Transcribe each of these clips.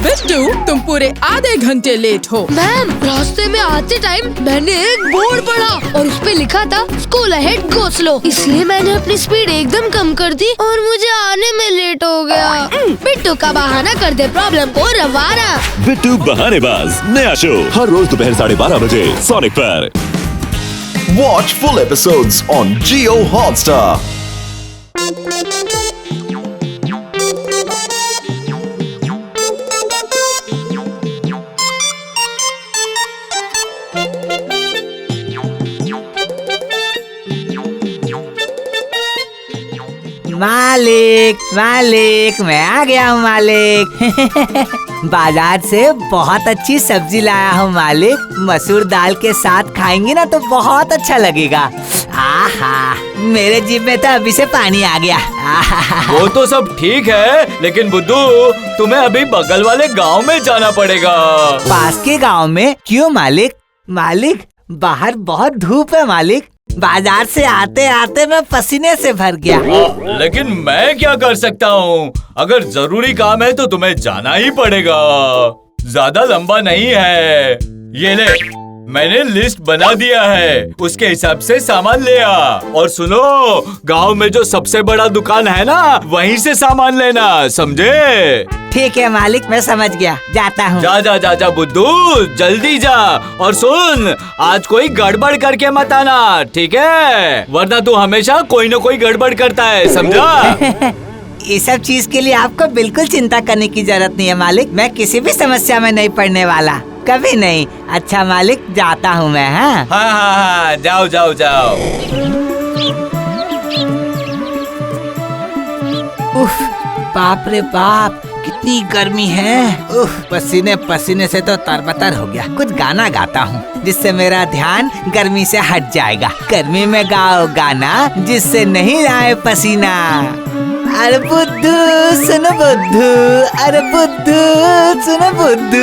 बिट्टू, तुम पूरे आधे घंटे लेट हो। मैम, रास्ते में आते टाइम मैंने एक बोर्ड पढ़ा और उस पे लिखा था स्कूल अहेड गो स्लो, इसलिए मैंने अपनी स्पीड एकदम कम कर दी और मुझे आने में लेट हो गया। बिट्टू का बहाना कर दे प्रॉब्लम को रवाना। बिट्टू बहानेबाज नया शो हर रोज दोपहर 12:30 बजे सोनिक पर। Watch full episodes on Jio Hotstar. मालिक मालिक, मैं आ गया हूँ मालिक। बाजार से बहुत अच्छी सब्जी लाया हूँ मालिक। मसूर दाल के साथ खाएंगे ना तो बहुत अच्छा लगेगा। आहा, मेरे जीभ में तो अभी से पानी आ गया। वो तो सब ठीक है, लेकिन बुद्धू तुम्हें अभी बगल वाले गांव में जाना पड़ेगा। पास के गांव में? क्यों मालिक? मालिक, बाहर बहुत धूप है मालिक। बाजार से आते आते मैं पसीने से भर गया। लेकिन मैं क्या कर सकता हूँ? अगर जरूरी काम है तो तुम्हें जाना ही पड़ेगा। ज्यादा लंबा नहीं है। ये ले, मैंने लिस्ट बना दिया है, उसके हिसाब से सामान ले आ। और सुनो, गांव में जो सबसे बड़ा दुकान है ना, वहीं से सामान लेना, समझे? ठीक है मालिक, मैं समझ गया, जाता हूँ। जा जा जा जा बुद्धू, जल्दी जा। और सुन, आज कोई गड़बड़ करके मत आना, ठीक है? वरना तू हमेशा कोई न कोई गड़बड़ करता है, समझा? ये सब चीज के लिए आपको बिल्कुल चिंता करने की जरूरत नहीं है मालिक। मैं किसी भी समस्या में नहीं पड़ने वाला, कभी नहीं। अच्छा मालिक, जाता हूँ मैं। हाँ हाँ हाँ हाँ, जाओ जाओ जाओ। उफ, बाप रे बाप, कितनी गर्मी है। उफ, पसीने पसीने से तो तरबतर हो गया। कुछ गाना गाता हूँ जिससे मेरा ध्यान गर्मी से हट जाएगा। गर्मी में गाओ गाना जिससे नहीं आए पसीना। अरे बुद्धू सुनो बुद्धू, अरे बुद्धू सुनो बुद्धू,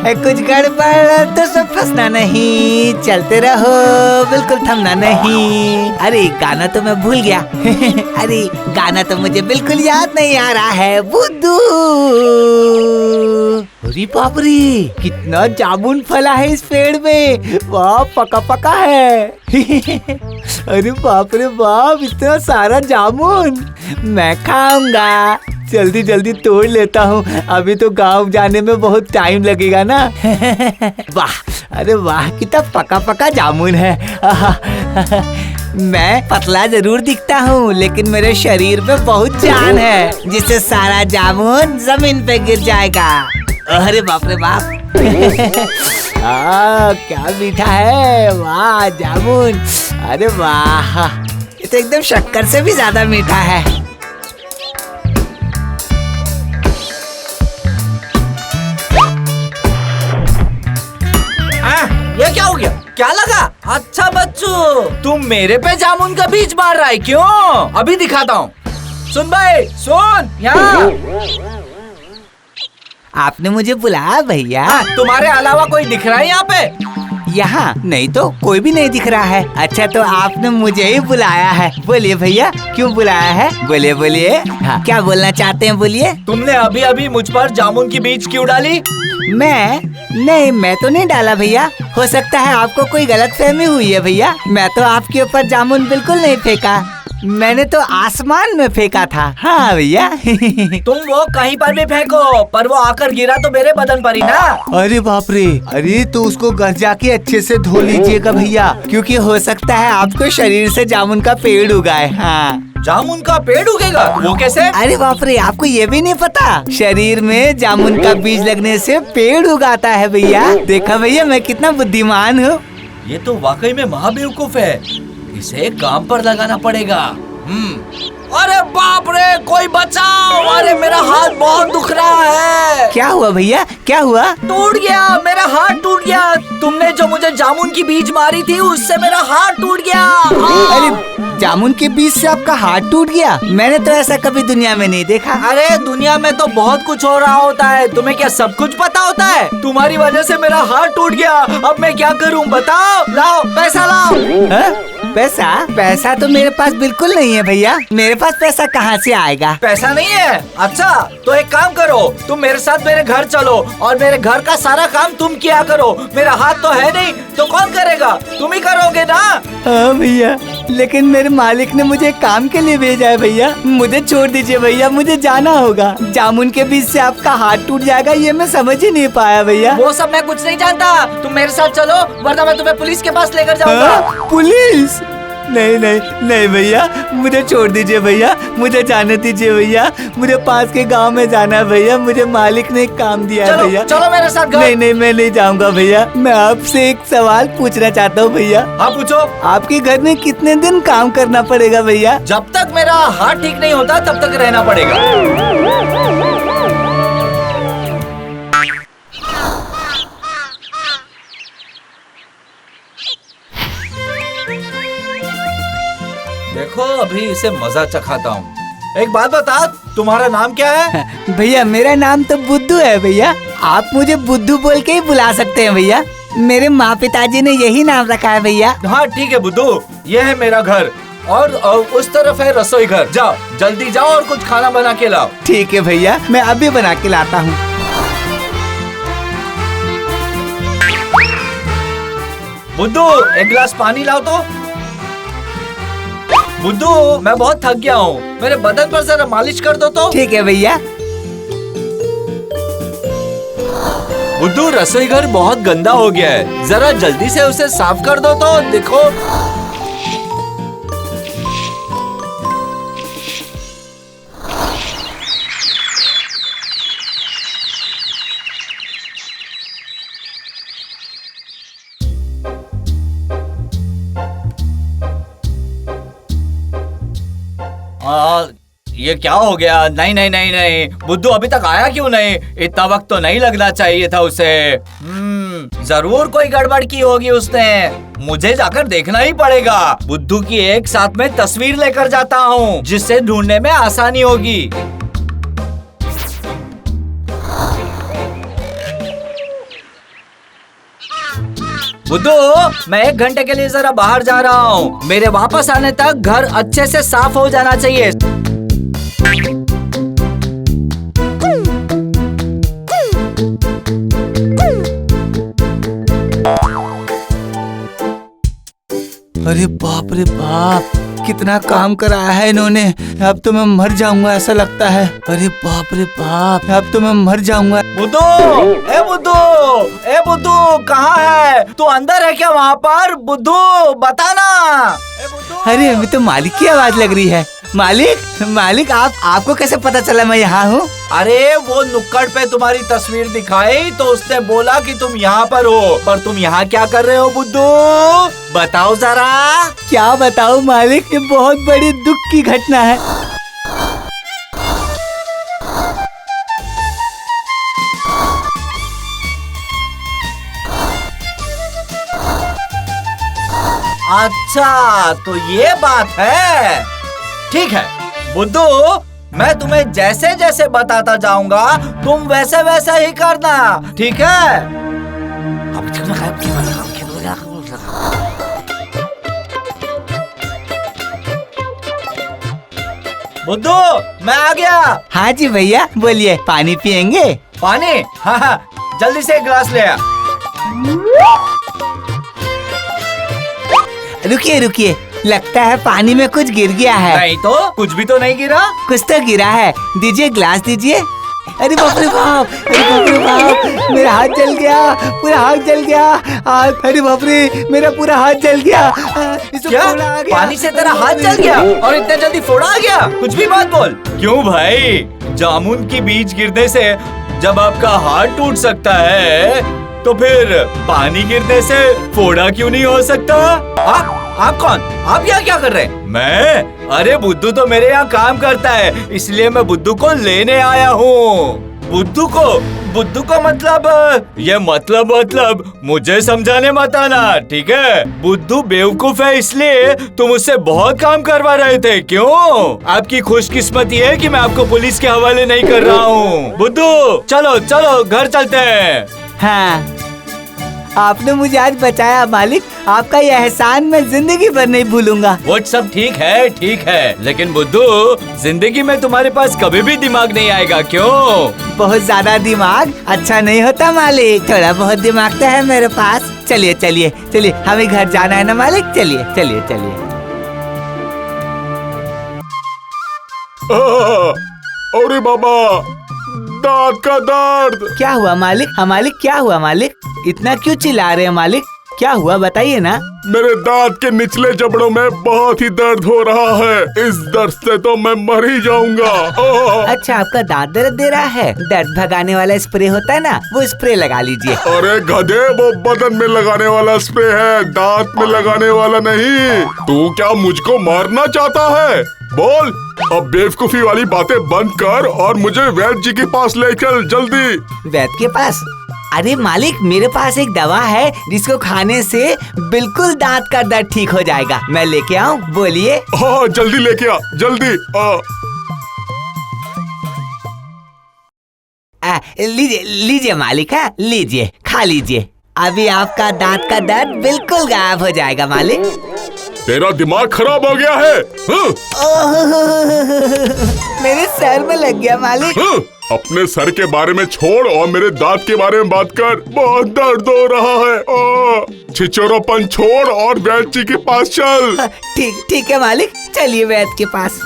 है कुछ गड़बड़ तो सब फंसना नहीं, चलते रहो बिल्कुल थमना नहीं। अरे गाना तो मैं भूल गया। अरे गाना तो मुझे बिल्कुल याद नहीं आ रहा है। बुद्धू, अरे बाप रे, कितना जामुन फला है इस पेड़ में। वाह, पका पका है। अरे बाप रे बाप, इतना सारा जामुन मैं खाऊंगा। जल्दी जल्दी तोड़ लेता हूँ, अभी तो गांव जाने में बहुत टाइम लगेगा ना। वाह, अरे वाह, कितना पका पका जामुन है। मैं पतला जरूर दिखता हूँ, लेकिन मेरे शरीर पे बहुत जान है, जिससे सारा जामुन जमीन पे गिर जाएगा। अरे बाप रे बाप। क्या मीठा है। वाह जामुन, अरे वाह, ये तो एकदम शक्कर से भी ज्यादा मीठा है। ये क्या हो गया? क्या लगा? अच्छा बच्चू, तुम मेरे पे जामुन का बीज मार रहा है, क्यों? अभी दिखाता हूँ। सुन भाई, सुन यहाँ। आपने मुझे बुलाया भैया? तुम्हारे अलावा कोई दिख रहा है यहाँ पे? यहाँ नहीं तो कोई भी नहीं दिख रहा है। अच्छा, तो आपने मुझे ही बुलाया है। बोलिए भैया, क्यों बुलाया है? बोलिए बोलिए। हाँ, क्या बोलना चाहते हैं, बोलिए। तुमने अभी अभी मुझ पर जामुन की बीज क्यों डाली? नहीं, मैं तो नहीं डाला भैया। हो सकता है आपको कोई गलतफहमी हुई है भैया। मैं तो आपके ऊपर जामुन बिल्कुल नहीं फेंका, मैंने तो आसमान में फेंका था। हाँ भैया। तुम वो कहीं पर भी फेंको, पर वो आकर गिरा तो मेरे बदन पर ही ना। अरे बाप रे, अरे तो उसको घर जाके अच्छे से धो लीजिएगा भैया, क्योंकि हो सकता है आपको शरीर से जामुन का पेड़ उगाए। हाँ, जामुन का पेड़ उगेगा? वो कैसे? अरे बाप रे, आपको ये भी नहीं पता? शरीर में जामुन का बीज लगने से पेड़ उगाता है भैया। देखा भैया, मैं कितना बुद्धिमान हूँ। ये तो वाकई में महाबेवकूफ है, इसे काम पर लगाना पड़ेगा। अरे बाप रे, कोई बचाओ! अरे मेरा हाथ बहुत दुख रहा है। क्या हुआ भैया, क्या हुआ? टूट गया, मेरा हाथ टूट गया। तुमने जो मुझे जामुन की बीज मारी थी, उससे मेरा हाथ टूट गया। अरे जामुन के बीज से आपका हाथ टूट गया? मैंने तो ऐसा कभी दुनिया में नहीं देखा। अरे दुनिया में तो बहुत कुछ हो रहा होता है, तुम्हें क्या सब कुछ पता होता है? तुम्हारी वजह से मेरा हाथ टूट गया, अब मैं क्या करूं बताओ? लाओ पैसा लाओ। पैसा पैसा तो मेरे पास बिल्कुल नहीं है भैया। मेरे पास पैसा कहाँ से आएगा? पैसा नहीं है? अच्छा तो एक काम करो, तुम मेरे साथ मेरे घर चलो और मेरे घर का सारा काम तुम किया करो। मेरा हाथ तो है नहीं तो कौन करेगा? तुम ही करोगे ना? हाँ भैया, लेकिन मेरे मालिक ने मुझे काम के लिए भेजा है भैया। मुझे छोड़ दीजिए भैया, मुझे जाना होगा। जामुन के बीच से आपका हाथ टूट जाएगा ये मैं समझ ही नहीं पाया भैया। वो सब मैं कुछ नहीं जानता, तुम मेरे साथ चलो वरना मैं तुम्हें पुलिस के पास लेकर जाऊंगा। हाँ? पुलिस? नहीं नहीं नहीं भैया, मुझे छोड़ दीजिए भैया, मुझे जाने दीजिए भैया। मुझे पास के गांव में जाना है भैया, मुझे मालिक ने एक काम दिया है भैया। चलो मेरे साथ घर। नहीं नहीं मैं नहीं जाऊंगा भैया। मैं आपसे एक सवाल पूछना चाहता हूँ भैया। हाँ पूछो। आपके घर में कितने दिन काम करना पड़ेगा भैया? जब तक मेरा हाथ ठीक नहीं होता तब तक रहना पड़ेगा। देखो अभी इसे मजा चखाता हूँ। एक बात बता, तुम्हारा नाम क्या है? भैया मेरा नाम तो बुद्धू है भैया। आप मुझे बुद्धू बोल के ही बुला सकते हैं भैया। मेरे माँ पिताजी ने यही नाम रखा है भैया। हाँ ठीक है बुद्धू, ये है मेरा घर और उस तरफ है रसोई घर। जाओ जल्दी जाओ और कुछ खाना बना के लाओ। ठीक है भैया, मैं अभी बना के लाता हूँ। बुद्धू एक गिलास पानी लाओ तो। बुद्धू मैं बहुत थक गया हूँ, मेरे बदन पर जरा मालिश कर दो तो। ठीक है भैया। बुद्धू रसोई घर बहुत गंदा हो गया है, जरा जल्दी से उसे साफ कर दो तो। देखो ये क्या हो गया? नहीं नहीं नहीं नहीं, बुद्धू अभी तक आया क्यों नहीं? इतना वक्त तो नहीं लगना चाहिए था उसे। जरूर कोई गड़बड़ की होगी उसने। मुझे जाकर देखना ही पड़ेगा। बुद्धू की एक साथ में तस्वीर लेकर जाता हूँ जिससे ढूंढने में आसानी होगी। बुद्धू मैं 1 घंटे के लिए जरा बाहर जा रहा हूँ। मेरे वापस आने तक घर अच्छे से साफ हो जाना चाहिए। अरे बाप रे बाप, कितना काम कराया है इन्होंने। अब तो मैं मर जाऊंगा ऐसा लगता है। अरे बाप रे बाप, अब तो मैं मर जाऊंगा। बुद्धू, ए बुद्धू, ए बुद्धू कहाँ है तू? अंदर है क्या वहाँ पर? बुद्धू बताना। अरे अभी तो मालिक की आवाज लग रही है। मालिक मालिक आपको कैसे पता चला मैं यहाँ हूँ? अरे वो नुक्कड़ पे तुम्हारी तस्वीर दिखाई तो उसने बोला कि तुम यहाँ पर हो, पर तुम यहाँ क्या कर रहे हो बुद्धू? बताओ जरा। क्या बताऊँ मालिक, ये बहुत बड़ी दुख की घटना है। अच्छा तो ये बात है। ठीक है बुद्धू, मैं तुम्हें जैसे जैसे बताता जाऊंगा तुम वैसे वैसे ही करना, ठीक है? बुद्धू मैं आ गया। हाँ जी भैया बोलिए, पानी पियेंगे? पानी? हाँ हाँ जल्दी से एक गिलास ले आ। रुकिए रुकिए, लगता है पानी में कुछ गिर गया है। नहीं तो कुछ भी तो नहीं गिरा। कुछ तो गिरा है, दीजिए ग्लास दीजिए। अरे बाप रे बाप, अरे बाप रे बाप, मेरा हाथ जल गया, पूरा हाथ जल गया। अरे बाप रे, मेरा पूरा हाथ जल गया। क्या? पानी से तेरा हाथ जल गया और इतने जल्दी फोड़ा आ गया? कुछ भी बात बोल। क्यों भाई, जामुन की बीज गिरने से जब आपका हाथ टूट सकता है तो फिर पानी गिरने से फोड़ा क्यों नहीं हो सकता? आप कौन? आप यहाँ क्या कर रहे हैं? मैं? अरे बुद्धू तो मेरे यहाँ काम करता है, इसलिए मैं बुद्धू को लेने आया हूँ। बुद्धू को मतलब ये मतलब मुझे समझाने मत आना, ठीक है? बुद्धू बेवकूफ है इसलिए तुम उससे बहुत काम करवा रहे थे, क्यों? आपकी खुशकिस्मती है कि मैं आपको पुलिस के हवाले नहीं कर रहा हूँ। बुद्धू चलो चलो घर चलते हैं। हाँ आपने मुझे आज बचाया मालिक। आपका ये एहसान मैं जिंदगी भर नहीं भूलूंगा। वो सब ठीक है, लेकिन बुद्धू, जिंदगी में तुम्हारे पास कभी भी दिमाग नहीं आएगा, क्यों? बहुत ज्यादा दिमाग अच्छा नहीं होता मालिक, थोड़ा बहुत दिमाग तो है मेरे पास। चलिए चलिए चलिए, हमें घर जाना है ना मालिक, चलिए चलिए चलिए। अरे बाबा, दांत का दर्द। क्या हुआ मालिक? मालिक क्या हुआ मालिक? इतना क्यों चिल्ला रहे हैं मालिक? क्या हुआ बताइए ना। मेरे दांत के निचले जबड़ों में बहुत ही दर्द हो रहा है। इस दर्द से तो मैं मर ही जाऊंगा। अच्छा, आपका दांत दर्द दे रहा है? दर्द भगाने वाला स्प्रे होता है ना, वो स्प्रे लगा लीजिए। अरे गधे, वो बदन में लगाने वाला स्प्रे है, दांत में लगाने वाला नहीं। तू क्या मुझको मारना चाहता है? बोल, अब बेवकूफी वाली बातें बंद कर और मुझे वैद्य जी के पास ले चल जल्दी। वैद्य के पास? अरे मालिक, मेरे पास एक दवा है जिसको खाने से बिल्कुल दांत का दर्द ठीक हो जाएगा। मैं लेके आऊं? बोलिए। हाँ, जल्दी लेके आ, जल्दी। लीजिए लीजिए मालिक, है लीजिए, खा लीजिए। अभी आपका दांत का दर्द बिल्कुल गायब हो जाएगा मालिक। तेरा दिमाग खराब हो गया है? मेरे सर में लग गया मालिक। अपने सर के बारे में छोड़ और मेरे दांत के बारे में बात कर। बहुत दर्द हो रहा है। छिछोरापन छोड़ और वैद्य जी के पास चल। ठीक है मालिक, चलिए वैद्य के पास।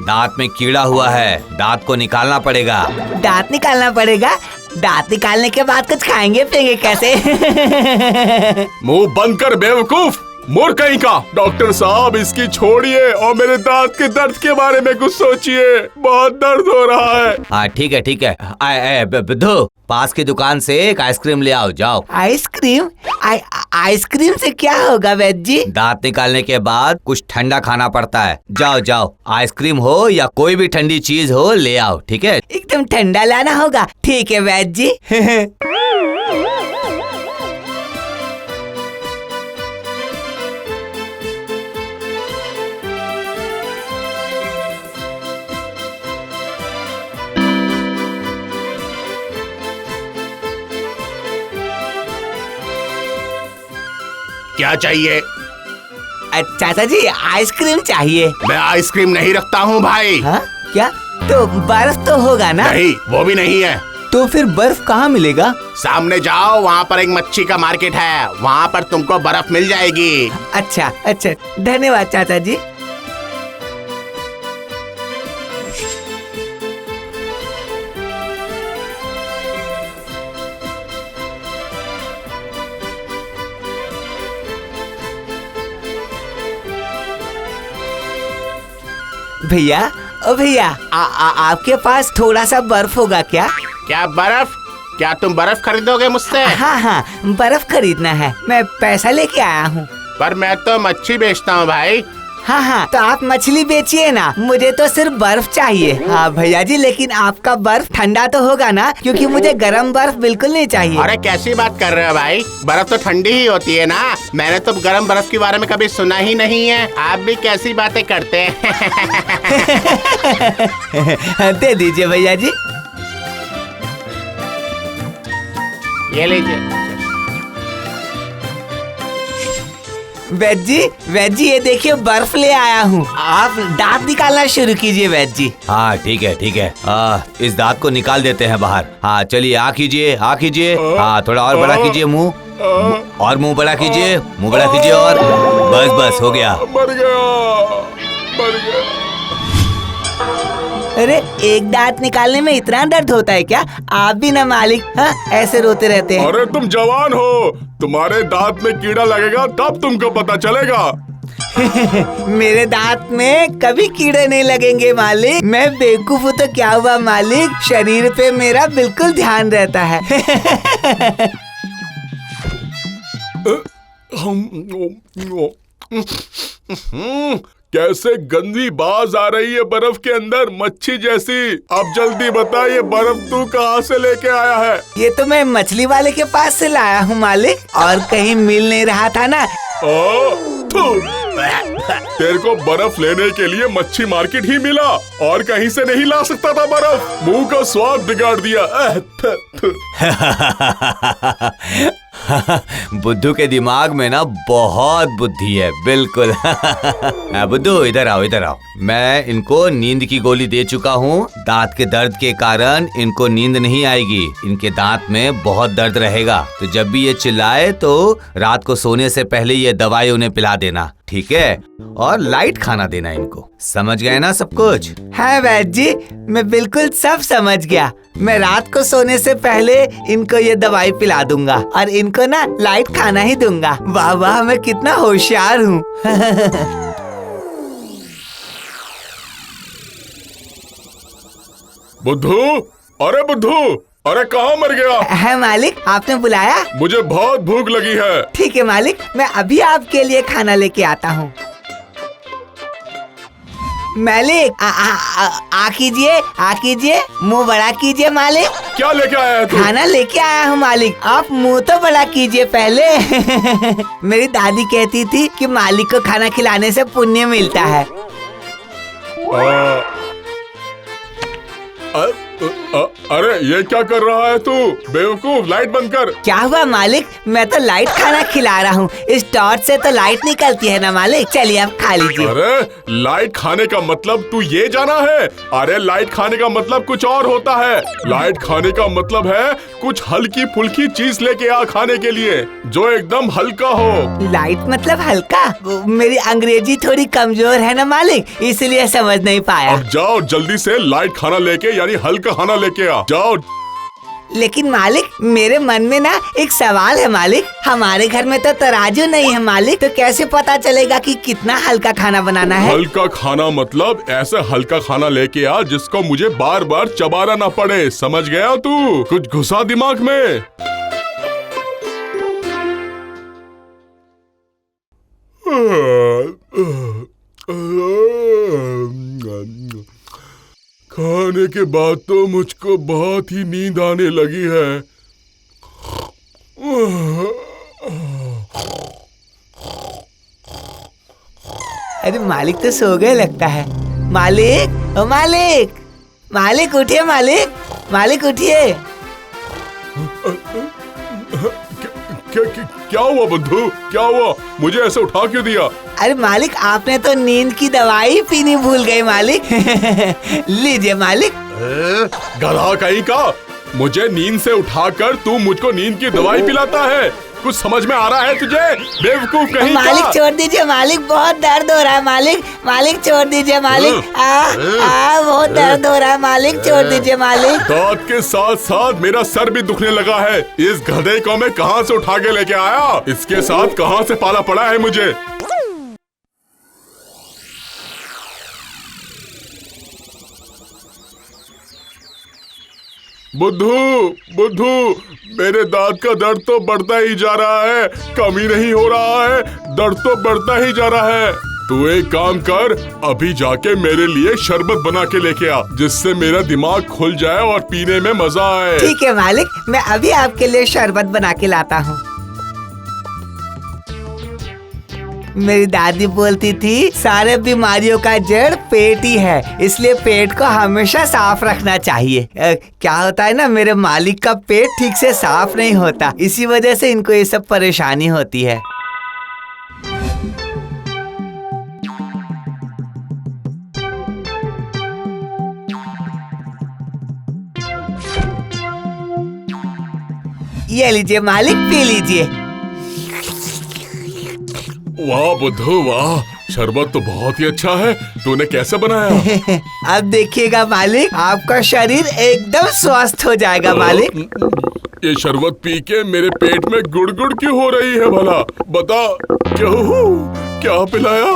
दांत में कीड़ा हुआ है, दांत को निकालना पड़ेगा। दांत निकालना पड़ेगा? दांत निकालने के बाद कुछ खाएंगे पिएंगे कैसे? मुंह बंद कर बेवकूफ, मूर्ख कहीं का। डॉक्टर साहब, इसकी छोड़िए और मेरे दांत के दर्द के बारे में कुछ सोचिए। बहुत दर्द हो रहा है। हाँ ठीक है। बुद्धू, पास की दुकान से एक आइसक्रीम ले आओ, जाओ। आइसक्रीम? आइसक्रीम से क्या होगा वैद्य जी? दांत निकालने के बाद कुछ ठंडा खाना पड़ता है। जाओ जाओ, आइसक्रीम हो या कोई भी ठंडी चीज हो, ले आओ, ठीक है? एकदम ठंडा लाना होगा। ठीक है वैद्य जी। क्या चाहिए? चाचा जी, आइसक्रीम चाहिए। मैं आइसक्रीम नहीं रखता हूँ भाई। हाँ? क्या? तो बर्फ तो होगा ना? नहीं, वो भी नहीं है। तो फिर बर्फ कहाँ मिलेगा? सामने जाओ, वहाँ पर एक मच्छी का मार्केट है, वहाँ पर तुमको बर्फ मिल जाएगी। अच्छा अच्छा, धन्यवाद चाचा जी। भैया, ओ भैया, आपके पास थोड़ा सा बर्फ होगा क्या? क्या बर्फ? क्या तुम बर्फ खरीदोगे मुझसे? हाँ, बर्फ खरीदना है। मैं पैसा लेके आया हूँ। पर मैं तो मच्छी बेचता हूँ भाई। हाँ, तो आप मछली बेचिए ना, मुझे तो सिर्फ बर्फ चाहिए। हाँ भैया जी, लेकिन आपका बर्फ ठंडा तो होगा ना, क्योंकि मुझे गर्म बर्फ बिल्कुल नहीं चाहिए। अरे कैसी बात कर रहे हो भाई, बर्फ तो ठंडी ही होती है ना। मैंने तो गर्म बर्फ के बारे में कभी सुना ही नहीं है। आप भी कैसी बातें करते हैं। दे दीजिए भैया जी। ये लीजिए। वैद्य जी, ये देखिए बर्फ ले आया हूँ। आप दांत निकालना शुरू कीजिए वैद्य जी। हाँ ठीक है। इस दांत को निकाल देते हैं बाहर। हाँ चलिए, आ कीजिए। हाँ, थोड़ा और बड़ा कीजिए मुंह, और मुंह बड़ा कीजिए, और बस हो गया। मर गया। अरे, एक दांत निकालने में इतना दर्द होता है क्या? आप भी ना मालिक, हाँ, ऐसे रोते रहते हैं। अरे तुम जवान हो, तुम्हारे दांत में कीड़ा लगेगा तब तुमको पता चलेगा। मेरे दांत में कभी कीड़े नहीं लगेंगे मालिक। मैं बेवकूफ हूँ तो क्या हुआ मालिक, शरीर पे मेरा बिल्कुल ध्यान रहता है। कैसे गंदी बाज आ रही है बर्फ के अंदर, मच्छी जैसी। अब जल्दी बता, ये बर्फ तू कहाँ से लेके आया है? ये तो मैं मछली वाले के पास से लाया हूँ मालिक, और कहीं मिल नहीं रहा था ना। तेरे को बर्फ लेने के लिए मच्छी मार्केट ही मिला और कहीं से नहीं ला सकता था बर्फ। मुंह का स्वाद बिगाड़ दिया। बुद्धू के दिमाग में ना बहुत बुद्धि है, बिल्कुल। बुद्धू इधर आओ, इधर आओ। मैं इनको नींद की गोली दे चुका हूँ। दांत के दर्द के कारण इनको नींद नहीं आएगी। इनके दांत में बहुत दर्द रहेगा, तो जब भी ये चिल्लाए तो रात को सोने से पहले ये दवाई उन्हें पिला देना, ठीक है? और लाइट खाना देना इनको। समझ गए ना सब कुछ? हाँ वैद्य जी, मैं बिल्कुल सब समझ गया। मैं रात को सोने से पहले इनको ये दवाई पिला दूंगा और इनको ना लाइट खाना ही दूंगा। वाह वाह, मैं कितना होशियार हूँ। बुद्धू, अरे बुद्धू, अरे कहाँ मर गया? है मालिक, आपने बुलाया? मुझे बहुत भूख लगी है। ठीक है मालिक, मैं अभी आपके लिए खाना लेके आता हूँ। मालिक आ कीजिए, मुंह बड़ा कीजिए मालिक। क्या लेके आया है तू? खाना लेके आया हूँ मालिक, आप मुंह तो बड़ा कीजिए पहले। मेरी दादी कहती थी कि मालिक को खाना खिलाने से पुण्य मिलता है। अरे ये क्या कर रहा है तू? बेवकूफ, लाइट बंद कर। क्या हुआ मालिक? मैं तो लाइट खाना खिला रहा हूँ। इस टॉर्च से तो लाइट निकलती है ना मालिक। चलिए आप खा लीजिए। अरे लाइट खाने का मतलब तू ये जाना है? अरे लाइट खाने का मतलब कुछ और होता है। लाइट खाने का मतलब है कुछ हल्की फुल्की चीज लेके आ खाने के लिए जो एकदम हल्का हो। लाइट मतलब हल्का? मेरी अंग्रेजी थोड़ी कमजोर है ना मालिक, इसलिए समझ नहीं पाया। अब जाओ जल्दी से लाइट खाना लेके, यानी हल्का खाना लेके आ जाओ। लेकिन मालिक, मेरे मन में ना एक सवाल है मालिक। हमारे घर में तो तराजू नहीं है मालिक, तो कैसे पता चलेगा कि कितना हल्का खाना बनाना है? हल्का खाना मतलब ऐसे हल्का खाना लेके आ जिसको मुझे बार बार चबाना ना पड़े। समझ गया तू? कुछ घुसा दिमाग में। खाने के बाद तो मुझको बहुत ही नींद आने लगी है। अरे मालिक तो सो गए लगता है। मालिक, ओ मालिक, मालिक उठिए, मालिक उठिए। क्या हुआ बुद्धू? क्या हुआ? मुझे ऐसे उठा क्यों दिया? अरे मालिक, आपने तो नींद की दवाई पीनी भूल गए मालिक। लीजिए मालिक। गधा कहीं का, मुझे नींद से उठाकर तू मुझको नींद की दवाई पिलाता है? कुछ समझ में आ रहा है तुझे? बेवकूफ कहीं का। मालिक छोड़ दीजिए मालिक, बहुत दर्द हो रहा है मालिक। मालिक छोड़ दीजिए मालिक। बहुत दर्द हो रहा है मालिक, छोड़ दीजिए मालिक। दांत के साथ साथ मेरा सर भी दुखने लगा है। इस गधे को मैं कहां से उठा के लेके आया? इसके साथ कहां से पाला पड़ा है मुझे? बुद्धू, मेरे दांत का दर्द तो बढ़ता ही जा रहा है, कम ही नहीं हो रहा है। दर्द तो बढ़ता ही जा रहा है। तू एक काम कर, अभी जाके मेरे लिए शरबत बना के लेके आ, जिससे मेरा दिमाग खुल जाए और पीने में मजा आए। ठीक है मालिक, मैं अभी आपके लिए शरबत बना के लाता हूँ। मेरी दादी बोलती थी सारे बीमारियों का जड़ पेट ही है, इसलिए पेट को हमेशा साफ रखना चाहिए। क्या होता है ना, मेरे मालिक का पेट ठीक से साफ नहीं होता, इसी वजह से इनको ये सब परेशानी होती है। ये लीजिए मालिक, पी लीजिए। वाह बुद्धू वाह, शरबत तो बहुत ही अच्छा है। तूने कैसे बनाया? अब देखिएगा मालिक, आपका शरीर एकदम स्वस्थ हो जाएगा मालिक। ये शरबत पी के मेरे पेट में गुड़गुड़ क्यों हो रही है भला? बता, क्या पिलाया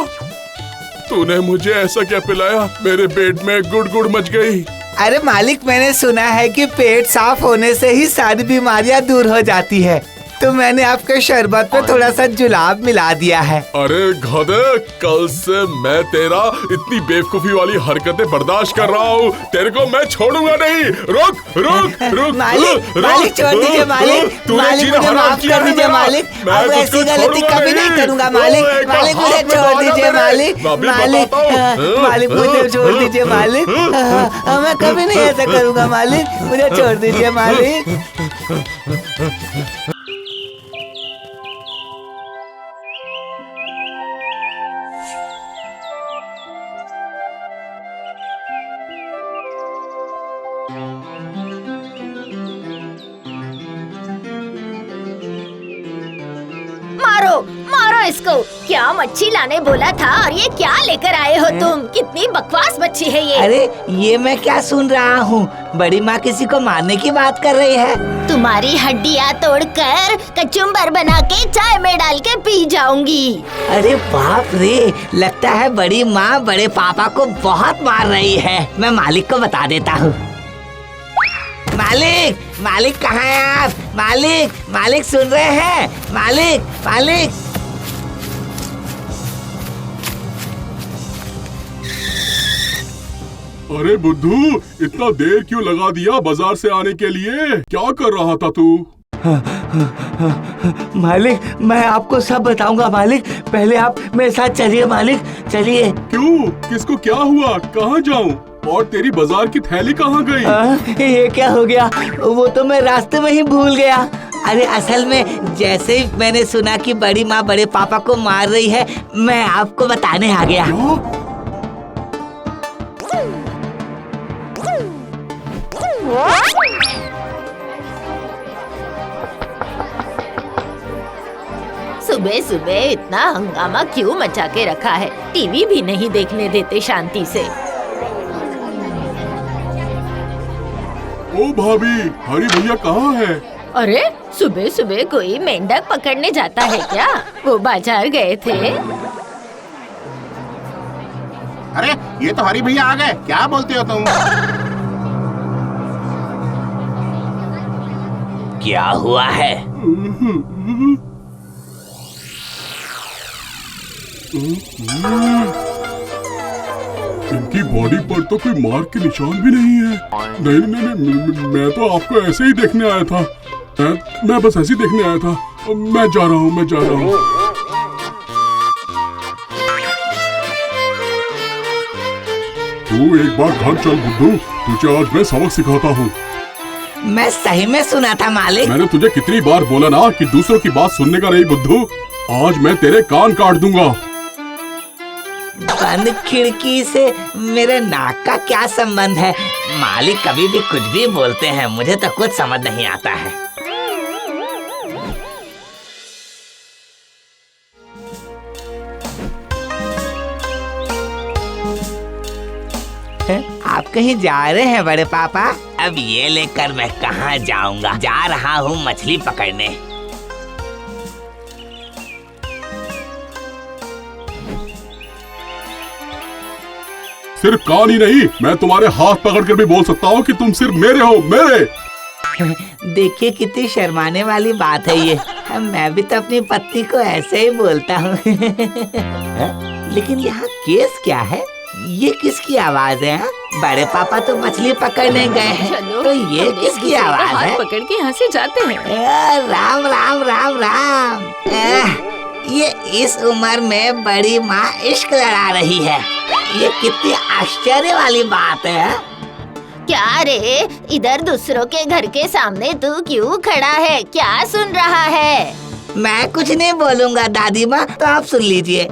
तूने मुझे? ऐसा क्या पिलाया? मेरे पेट में गुड़गुड़ मच गई। अरे मालिक, मैंने सुना है कि पेट साफ होने से ही सारी बीमारियां दूर हो जाती है, तो मैंने आपके शरबत पे थोड़ा सा जुलाब मिला दिया है। अरे गधे, कल से मैं तेरा इतनी बेवकूफी वाली हरकतें बर्दाश्त कर रहा हूँ। तेरे को मैं छोड़ूंगा नहीं। रुक रुक रुक मालिक, मालिक छोड़ दीजिए मालिक। मालिक मुझे माफ कर दीजिए मालिक। अब ऐसी गलती कभी नहीं करूँगा मालिक। मालिक मुझे छोड़ दीजिए मालिक। मालिक मालिक मुझे छोड़ दीजिए मालिक। मैं कभी नहीं ऐसा करूँगा मालिक। मुझे छोड़ दीजिए मालिक। मारो मारो इसको। क्या मच्छी लाने बोला था और ये क्या लेकर आए हो तुम? कितनी बकवास मच्छी है ये। अरे ये मैं क्या सुन रहा हूँ? बड़ी माँ किसी को मारने की बात कर रही है। तुम्हारी हड्डियाँ तोड़कर कचुम्बर बना के चाय में डाल के पी जाऊंगी। अरे बाप रे, लगता है बड़ी माँ बड़े पापा को बहुत मार रही है। मैं मालिक को बता देता हूँ। मालिक, मालिक कहाँ हैं आप? मालिक, मालिक सुन रहे हैं? मालिक, मालिक। अरे बुद्धू, इतना देर क्यों लगा दिया बाजार से आने के लिए? क्या कर रहा था तू? मालिक, मैं आपको सब बताऊंगा मालिक। पहले आप मेरे साथ चलिए मालिक, चलिए। क्यों? किसको क्या हुआ? कहाँ जाऊँ? और तेरी बाजार की थैली कहाँ गई? ये क्या हो गया? वो तो मैं रास्ते में ही भूल गया। अरे असल में जैसे ही मैंने सुना कि बड़ी माँ बड़े पापा को मार रही है, मैं आपको बताने आ गया। सुबह सुबह इतना हंगामा क्यों मचा के रखा है? टीवी भी नहीं देखने देते शांति से। ओ भाभी, हरी भैया कहाँ है? अरे सुबह सुबह कोई मेंढक पकड़ने जाता है क्या? वो बाजार गए थे। अरे ये तो हरी भैया आ गए। क्या बोलते हो तुम? क्या हुआ है? इनकी बॉडी पर तो कोई मार के निशान भी नहीं है। नहीं नहीं नहीं, मैं तो आपको ऐसे ही देखने आया था। मैं बस ऐसे ही देखने आया था। मैं जा रहा हूँ, मैं जा रहा हूँ। तू एक बार घर चल बुद्धू, तुझे आज मैं सबक सिखाता हूँ। मैं सही में सुना था मालिक। मैंने तुझे कितनी बार बोला ना कि दूसरों की बात सुनने का नहीं बुद्धू। आज मैं तेरे कान काट दूंगा। बंद खिड़की से मेरे नाक का क्या संबंध है? मालिक कभी भी कुछ भी बोलते हैं, मुझे तो कुछ समझ नहीं आता है। आप कहीं जा रहे हैं बड़े पापा? अब ये लेकर मैं कहाँ जाऊंगा? जा रहा हूँ मछली पकड़ने। सिर्फ कान ही नहीं, मैं तुम्हारे हाथ पकड़कर भी बोल सकता हूँ कि तुम सिर्फ मेरे हो, मेरे। देखिए कितनी शर्माने वाली बात है ये। मैं भी तो अपनी पत्नी को ऐसे ही बोलता हूँ। लेकिन यहाँ केस क्या है? ये किसकी आवाज है? बड़े पापा तो मछली पकड़ने गए हैं, तो ये किसकी आवाज है? पकड़ के यहाँ से जाते हैं। राम राम राम राम। ये इस उम्र में बड़ी माँ इश्क लड़ा रही है। ये कितनी आश्चर्य वाली बात है। क्या रे, इधर दूसरों के घर के सामने तू क्यों खड़ा है? क्या सुन रहा है? मैं कुछ नहीं बोलूँगा दादी माँ, तो आप सुन लीजिए।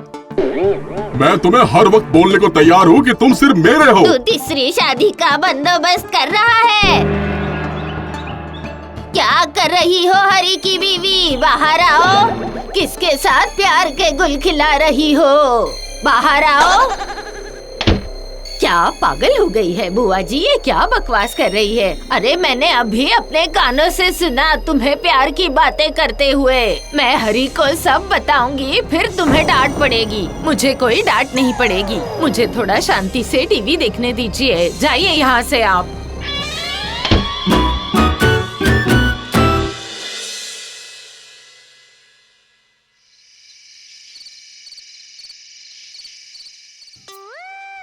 मैं तुम्हें हर वक्त बोलने को तैयार हूँ कि तुम सिर्फ मेरे हो। तू तीसरी शादी का बंदोबस्त कर रहा है। क्या कर रही हो हरी की बीवी? बाहर आओ। किसके साथ प्यार के गुल खिला रही हो? बाहर आओ। क्या पागल हो गई है बुआ जी? ये क्या बकवास कर रही है? अरे मैंने अभी अपने कानों से सुना तुम्हें प्यार की बातें करते हुए। मैं हरी को सब बताऊंगी, फिर तुम्हें डांट पड़ेगी। मुझे कोई डांट नहीं पड़ेगी। मुझे थोड़ा शांति से टीवी देखने दीजिए। जाइए यहाँ से आप।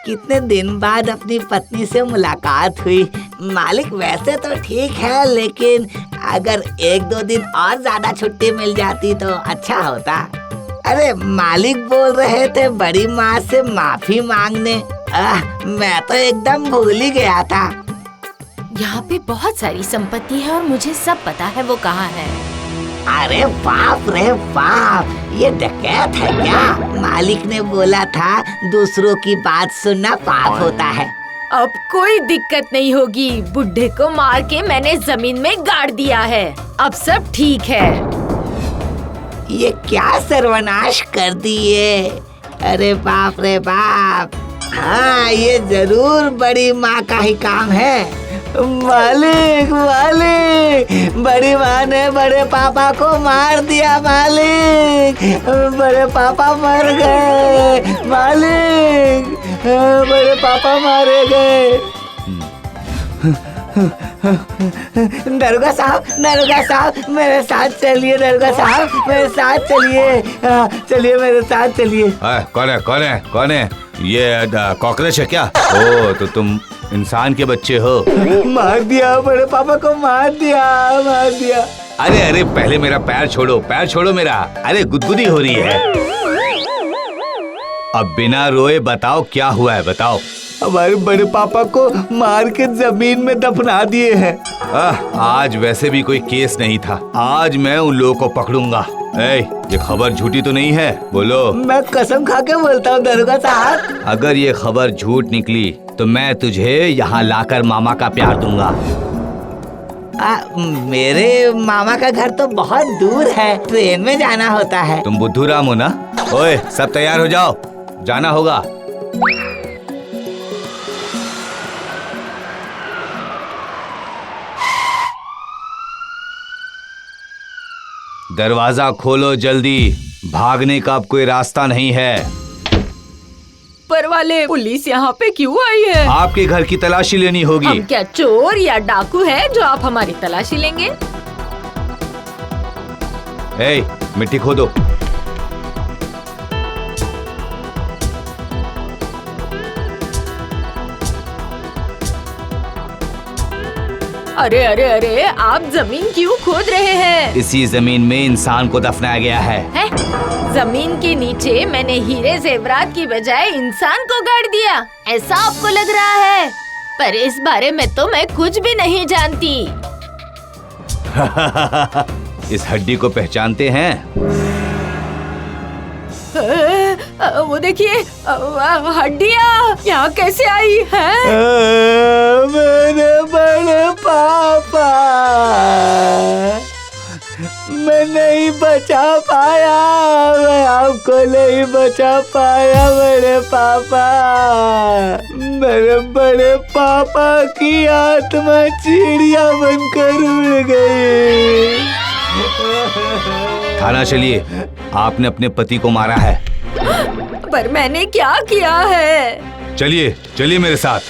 कितने दिन बाद अपनी पत्नी से मुलाकात हुई। मालिक वैसे तो ठीक है, लेकिन अगर 1-2 दिन और ज्यादा छुट्टी मिल जाती तो अच्छा होता। अरे मालिक बोल रहे थे बड़ी माँ से माफी मांगने। मैं तो एकदम भूल ही गया था। यहाँ पे बहुत सारी संपत्ति है और मुझे सब पता है वो कहाँ है। अरे बाप रे बाप, ये डकैत है क्या? मालिक ने बोला था दूसरों की बात सुनना पाप होता है। अब कोई दिक्कत नहीं होगी। बुड्ढे को मार के मैंने जमीन में गाड़ दिया है। अब सब ठीक है। ये क्या सर्वनाश कर दिए। अरे बाप रे बाप। हाँ, ये जरूर बड़ी माँ का ही काम है। मालिक मालिक, बड़ी माँ ने बड़े पापा को मार दिया। मालिक, बड़े पापा मर गए। मालिक, बड़े पापा मारे गए। दरोगा साहब, मेरे साथ चलिए। दरोगा साहब, मेरे साथ चलिए। चलिए मेरे साथ चलिए। कौन है? ये कॉकरोच है क्या? ओ, तो तुम इंसान के बच्चे हो। मार दिया, बड़े पापा को मार दिया। अरे पहले मेरा पैर छोड़ो मेरा। अरे गुदगुदी हो रही है। अब बिना रोए बताओ क्या हुआ है, बताओ। हमारे बड़े पापा को मार के जमीन में दफना दिए हैं। आज वैसे भी कोई केस नहीं था। आज मैं उन लोगों को पकड़ूंगा। ये खबर झूठी तो नहीं है? बोलो। मैं कसम खा के बोलता हूँ दरोगा साहब। अगर ये खबर झूठ निकली तो मैं तुझे यहाँ लाकर मामा का प्यार दूंगा। मेरे मामा का घर तो बहुत दूर है, ट्रेन में जाना होता है। तुम बुद्धूराम हो ना? ओए, सब तैयार हो जाओ, जाना होगा। दरवाजा खोलो जल्दी, भागने का अब कोई रास्ता नहीं है। पर वाले, पुलिस यहाँ पे क्यों आई है? आपके घर की तलाशी लेनी होगी। हम क्या चोर या डाकू है जो आप हमारी तलाशी लेंगे? मिट्टी खोदो। अरे, आप जमीन क्यों खोद रहे हैं? इसी जमीन में इंसान को दफनाया गया है। जमीन के नीचे मैंने हीरे जेवरात की बजाय इंसान को गाड़ दिया, ऐसा आपको लग रहा है? पर इस बारे में तो मैं कुछ भी नहीं जानती। इस हड्डी को पहचानते हैं? वो देखिए, हड्डियाँ यहाँ कैसे आई है? मेरे बड़े पापा, मैं नहीं बचा पाया। मैं आपको नहीं बचा पाया बड़े पापा। मेरे बड़े पापा की आत्मा चिड़िया बनकर उड़ गई। थाना चलिए, आपने अपने पति को मारा है। पर मैंने क्या किया है? चलिए मेरे साथ।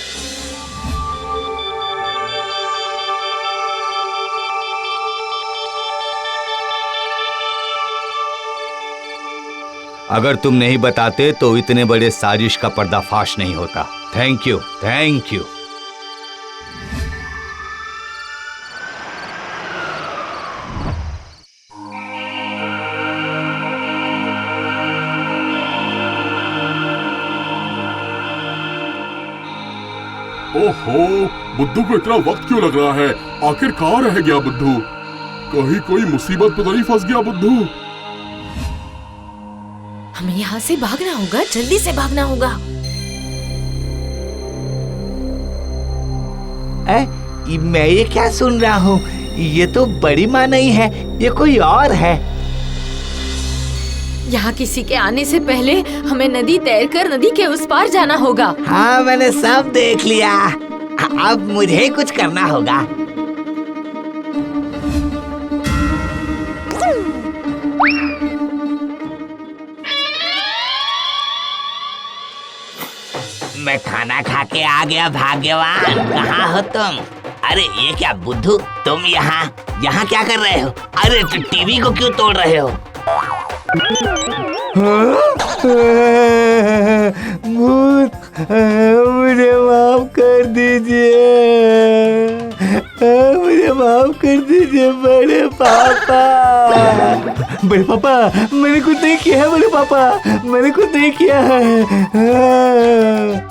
अगर तुम नहीं बताते तो इतने बड़े साजिश का पर्दाफाश नहीं होता। Thank you. ओहो, बुद्धू को इतना वक्त क्यों लग रहा है? आखिर कहाँ रह गया बुद्धू? कहीं कोई मुसीबत में तो नहीं फंस गया बुद्धू? हमें यहाँ से भागना होगा, जल्दी से भागना होगा। मैं ये क्या सुन रहा हूँ? ये तो बड़ी माँ नहीं है, ये कोई और है। यहाँ किसी के आने से पहले हमें नदी तैरकर नदी के उस पार जाना होगा। हाँ, मैंने सब देख लिया। अब मुझे कुछ करना होगा। मैं खाना खा के आ गया भाग्यवान। कहाँ हो तुम? अरे ये क्या बुद्धू, तुम यहाँ क्या कर रहे हो? अरे टीवी को क्यों तोड़ रहे हो? भूत, मुझे माफ कर दीजिए, मुझे माफ कर दीजिए बड़े पापा। बड़े पापा, मैंने कुछ नहीं किया है बड़े पापा, मैंने कुछ नहीं किया है,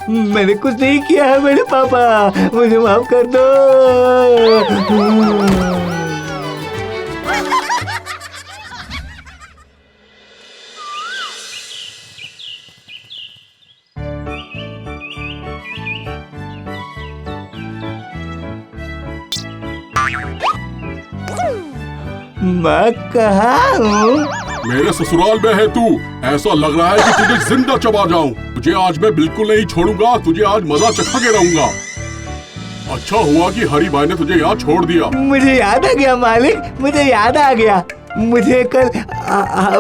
मैंने कुछ नहीं किया है बड़े पापा, मुझे माफ कर दो। मैं कहाँ हूँ? मेरे ससुराल में है तू। ऐसा लग रहा है कि तुझे जिंदा चबा जाऊं। तुझे आज मैं बिल्कुल नहीं छोड़ूंगा, तुझे आज मजा चखा के रहूंगा। अच्छा हुआ कि हरी भाई ने तुझे यहाँ छोड़ दिया। मुझे याद आ गया मालिक, मुझे याद आ गया। मुझे कल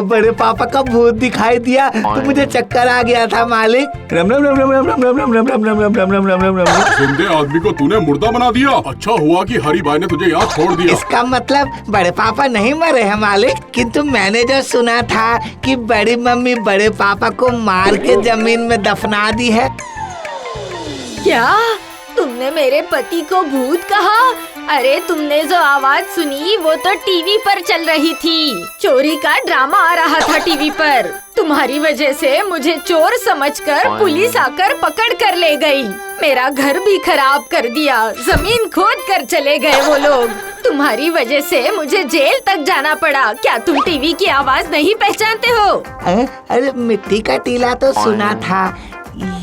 बड़े पापा का भूत दिखाई दिया तो मुझे चक्कर आ गया था मालिक। रम रम रम रम रम रम रम रम रम रम रम रम रम रम रम रम रम। जिंदे आदमी को तूने मुर्दा बना दिया। अच्छा हुआ कि हरी भाई ने तुझे यहाँ छोड़ दिया। इसका मतलब बड़े पापा नहीं मरे हैं मालिक, किंतु मैंने जो सुना था कि बड़ी मम्मी बड़े पापा को मार के जमीन में दफना दी है। क्या तुमने मेरे पति को भूत कहा? अरे तुमने जो आवाज सुनी वो तो टीवी पर चल रही थी। चोरी का ड्रामा आ रहा था टीवी पर। तुम्हारी वजह से मुझे चोर समझकर पुलिस आकर पकड़ कर ले गई। मेरा घर भी खराब कर दिया, जमीन खोद कर चले गए वो लोग। तुम्हारी वजह से मुझे जेल तक जाना पड़ा। क्या तुम टीवी की आवाज नहीं पहचानते हो? अरे मिट्टी का टीला तो सुना था,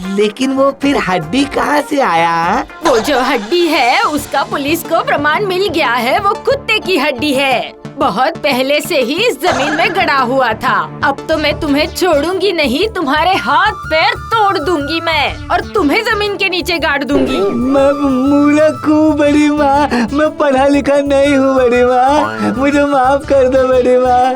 लेकिन वो फिर हड्डी कहाँ से आया? वो जो हड्डी है उसका पुलिस को प्रमाण मिल गया है, वो कुत्ते की हड्डी है। बहुत पहले से ही इस जमीन में गड़ा हुआ था। अब तो मैं तुम्हें छोड़ूंगी नहीं, तुम्हारे हाथ पैर तोड़ दूंगी मैं और तुम्हें जमीन के नीचे गाड़ दूंगी। मैं मूर्ख हूँ बड़ी माँ, मैं पढ़ा लिखा नहीं हूँ बड़ी माँ, मुझे माफ कर दो बड़ी माँ,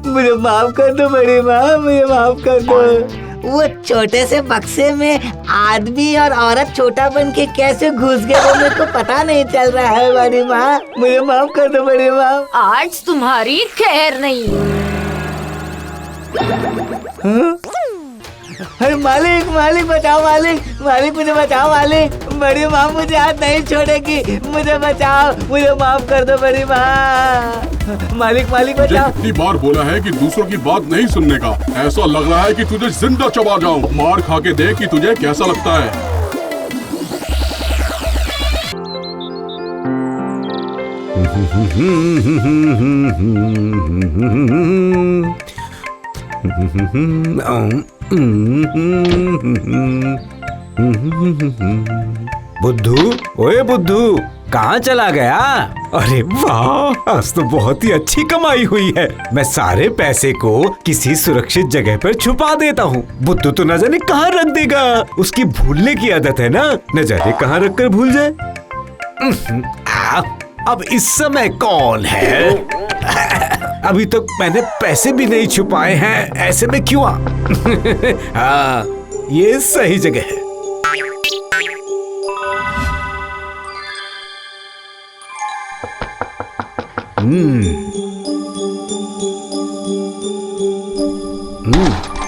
मुझे माफ कर दो बड़ी माँ, मुझे माफ कर दो। वो छोटे से बक्से में आदमी और औरत छोटा बन के कैसे घुस गए वो मेरे को पता नहीं चल रहा है बड़ी माँ, मुझे माफ कर दो बड़ी माँ। आज तुम्हारी खैर नहीं। अरे मालिक, मालिक बचाओ मालिक, मालिक मुझे बचाओ मालिक, बड़ी माँ मुझे आज नहीं छोड़ेगी, मुझे बचाओ, मुझे माफ कर दो बड़ी माँ। मालिक, मालिक बचाओ। कितनी बार बोला है कि दूसरों की बात नहीं सुनने का। ऐसा लग रहा है कि तुझे जिंदा चबा जाऊं। मार खा के देख कि तुझे कैसा लगता है। बुद्धू, ओए बुद्धू, कहाँ चला गया? अरे वाह, आज तो बहुत ही अच्छी कमाई हुई है। मैं सारे पैसे को किसी सुरक्षित जगह पर छुपा देता हूँ। बुद्धू तो न जाने कहाँ रख देगा, उसकी भूलने की आदत है ना, न जाने कहाँ रख कर भूल जाए। अब इस समय कौन है? अभी तक मैंने पैसे भी नहीं छुपाए हैं, ऐसे में क्यों? हाँ, ये सही जगह है।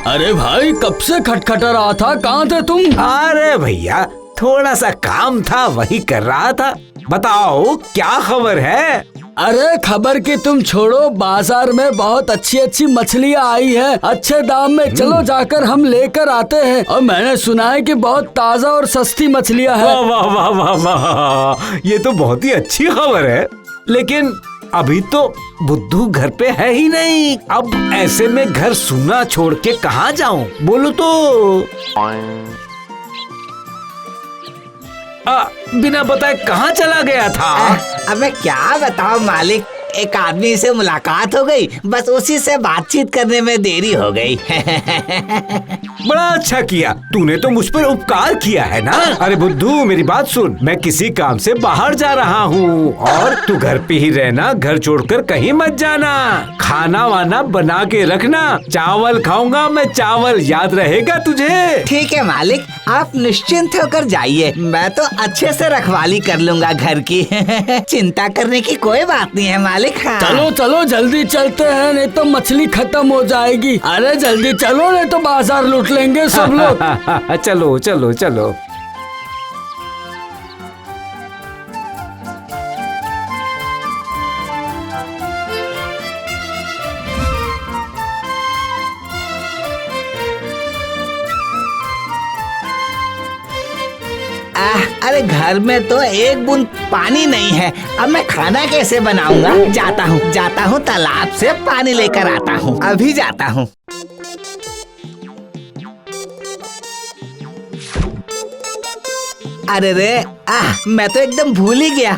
अरे भाई, कब से खटखटा रहा था, कहाँ थे तुम? अरे भैया, थोड़ा सा काम था, वही कर रहा था। बताओ क्या खबर है? अरे खबर की तुम छोड़ो, बाजार में बहुत अच्छी अच्छी मछलियाँ आई है, अच्छे दाम में। चलो जाकर हम लेकर आते हैं। और मैंने सुना है कि बहुत ताज़ा और सस्ती मछलियाँ हैं। वाह वाह वाह वाह, ये तो बहुत ही अच्छी खबर है। लेकिन अभी तो बुद्धू घर पे है ही नहीं। अब ऐसे में घर सूना छोड़ के कहाँ जाऊं? बोलो तो। बिना बताए कहाँ चला गया था? अब मैं क्या बताऊं मालिक, एक आदमी से मुलाकात हो गई, बस उसी से बातचीत करने में देरी हो गई। बड़ा अच्छा किया, तूने तो मुझ पर उपकार किया है ना। अरे बुद्धू, मेरी बात सुन, मैं किसी काम से बाहर जा रहा हूँ और तू घर पे ही रहना, घर छोड़कर कहीं मत जाना। खाना वाना बना के रखना, चावल खाऊंगा मैं, चावल, याद रहेगा तुझे? ठीक है मालिक, आप निश्चिंत होकर जाइए, मैं तो अच्छे से रखवाली कर लूंगा घर की। चिंता करने की कोई बात नहीं है मालिक। मालिक। हाँ। चलो चलो जल्दी चलते हैं, नहीं तो मछली खत्म हो जाएगी। अरे जल्दी चलो, नहीं तो बाजार लूट लेंगे सब लोग। चलो चलो चलो। अरे घर में तो एक बूंद पानी नहीं है, अब मैं खाना कैसे बनाऊंगा? जाता हूँ तालाब से पानी लेकर आता हूँ, अभी जाता हूँ। अरे रे, मैं तो एकदम भूल ही गया।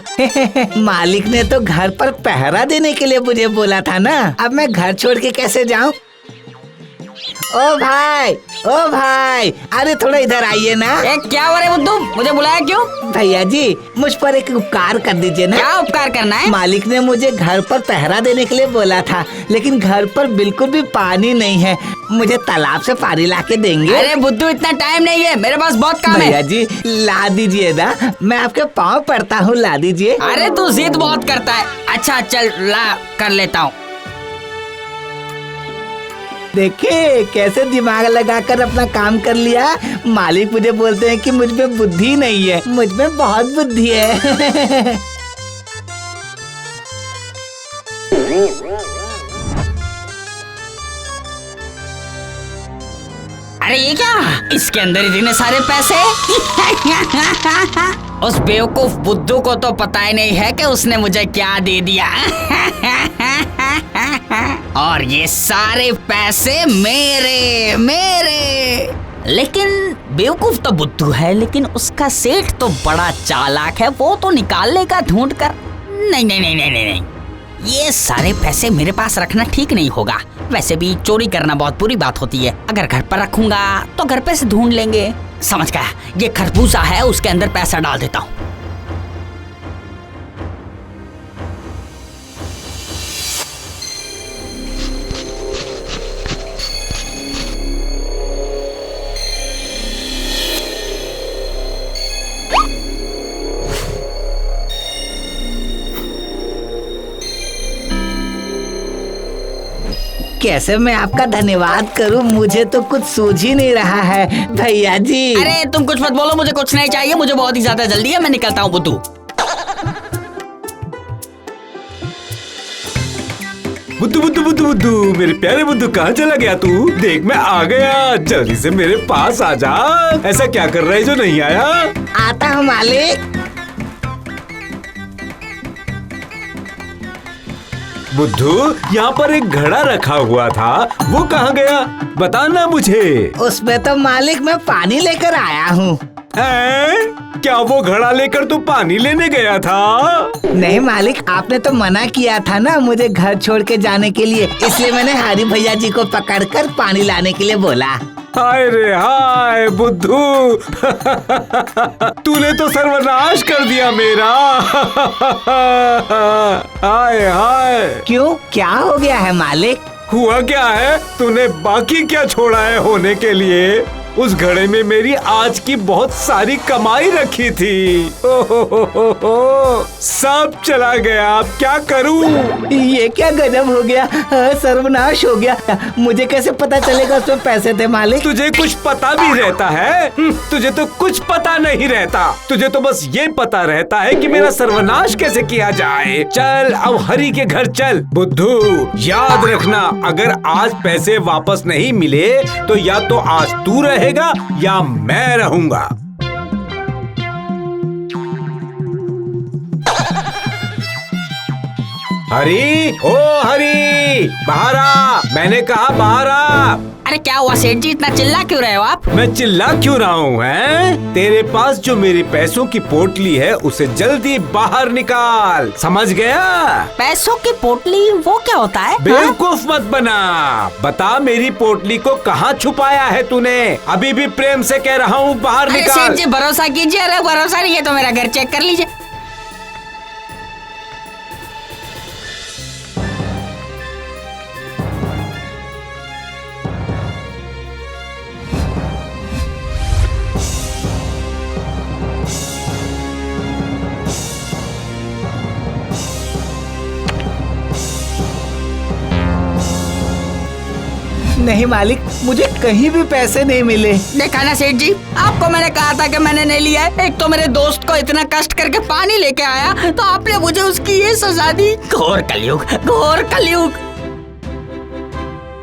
मालिक ने तो घर पर पहरा देने के लिए मुझे बोला था ना, अब मैं घर छोड़ के कैसे जाऊँ? ओ भाई, अरे थोड़ा इधर आइए ना। क्या हो रहा है बुद्धू, मुझे बुलाया क्यों? भैया जी, मुझ पर एक उपकार कर दीजिए ना। क्या उपकार करना है? मालिक ने मुझे घर पर पहरा देने के लिए बोला था, लेकिन घर पर बिल्कुल भी पानी नहीं है। मुझे तालाब से पानी ला के देंगे? अरे बुद्धू, इतना टाइम नहीं है, मेरे पास बहुत काम है। भैया जी ला दीजिए ना, मैं आपके पाँव पड़ता हूँ, ला दीजिए। अरे तू जिद बहुत करता है। अच्छा चल ला कर लेता हूँ। देखिए कैसे दिमाग लगाकर अपना काम कर लिया। मालिक मुझे बोलते हैं कि मुझ में बुद्धि नहीं है, मुझ में बहुत बुद्धि है। अरे ये क्या, इसके अंदर इतने सारे पैसे। उस बेवकूफ बुद्धू को तो पता ही नहीं है कि उसने मुझे क्या दे दिया। और ये सारे पैसे मेरे। लेकिन बेवकूफ तो बुद्धू है, लेकिन उसका सेठ तो बड़ा चालाक है, वो तो निकाल लेगा ढूंढ कर। नहीं, ये सारे पैसे मेरे पास रखना ठीक नहीं होगा। वैसे भी चोरी करना बहुत बुरी बात होती है, अगर घर पर रखूंगा तो घर पे से ढूंढ लेंगे। समझ गया, ये खरबूजा है, उसके अंदर पैसा डाल देता हूँ। कैसे मैं आपका धन्यवाद करूं, मुझे तो कुछ सूझ ही नहीं रहा है भैया जी। अरे तुम कुछ मत बोलो, मुझे कुछ नहीं चाहिए, मुझे बहुत ही ज्यादा जल्दी है, मैं निकलता हूँ बुद्धू। बुद्धू, मेरे प्यारे बुद्धू, कहाँ चला गया तू? देख मैं आ गया, जल्दी से मेरे पास आ जा। ऐसा क्या कर रहा है जो नहीं आया? आता हूँ मालिक। बुद्धू, यहाँ पर एक घड़ा रखा हुआ था, वो कहाँ गया? बताना मुझे। उसमें तो मालिक मैं पानी लेकर आया हूँ। क्या वो घड़ा लेकर तू पानी लेने गया था? नहीं मालिक, आपने तो मना किया था ना मुझे घर छोड़ के जाने के लिए, इसलिए मैंने हरी भैया जी को पकड़कर पानी लाने के लिए बोला। हाय रे हाय बुद्धू, तूने तो सर्वनाश कर दिया मेरा। हाय हाय। क्यों, क्या हो गया है मालिक? हुआ क्या है, तूने बाकी क्या छोड़ा है होने के लिए? उस घड़े में मेरी आज की बहुत सारी कमाई रखी थी। हो, सब चला गया, अब क्या करूं? ये क्या गजब हो गया, सर्वनाश हो गया। मुझे कैसे पता चलेगा उसमें पैसे थे मालिक? तुझे कुछ पता भी रहता है? तुझे तो कुछ पता नहीं रहता, तुझे तो बस ये पता रहता है कि मेरा सर्वनाश कैसे किया जाए। चल अब हरी के घर चल। बुद्धू याद रखना, अगर आज पैसे वापस नहीं मिले तो या तो आज तू रहेगा या मैं रहूंगा। हरी, ओ हरी, बाहर आ, मैंने कहा बाहर आ। अरे क्या हुआ सेठ जी, इतना चिल्ला क्यों रहे हो आप? मैं चिल्ला क्यों रहा हूँ हैं? तेरे पास जो मेरी पैसों की पोटली है उसे जल्दी बाहर निकाल, समझ गया? पैसों की पोटली, वो क्या होता है? बेवकूफ मत बना, बता मेरी पोटली को कहाँ छुपाया है तूने? अभी भी प्रेम से कह रहा हूँ बाहर निकाल। सेठ जी भरोसा कीजिए, अरे भरोसा नहीं है तो मेरा घर चेक कर लीजिए। नहीं मालिक, मुझे कहीं भी पैसे नहीं मिले। देखा ना सेठ जी, आपको मैंने कहा था कि मैंने नहीं लिया है। एक तो मेरे दोस्त को इतना कष्ट करके पानी लेके आया, तो आपने मुझे उसकी ये सजा दी। घोर कलयुग, घोर कलयुग।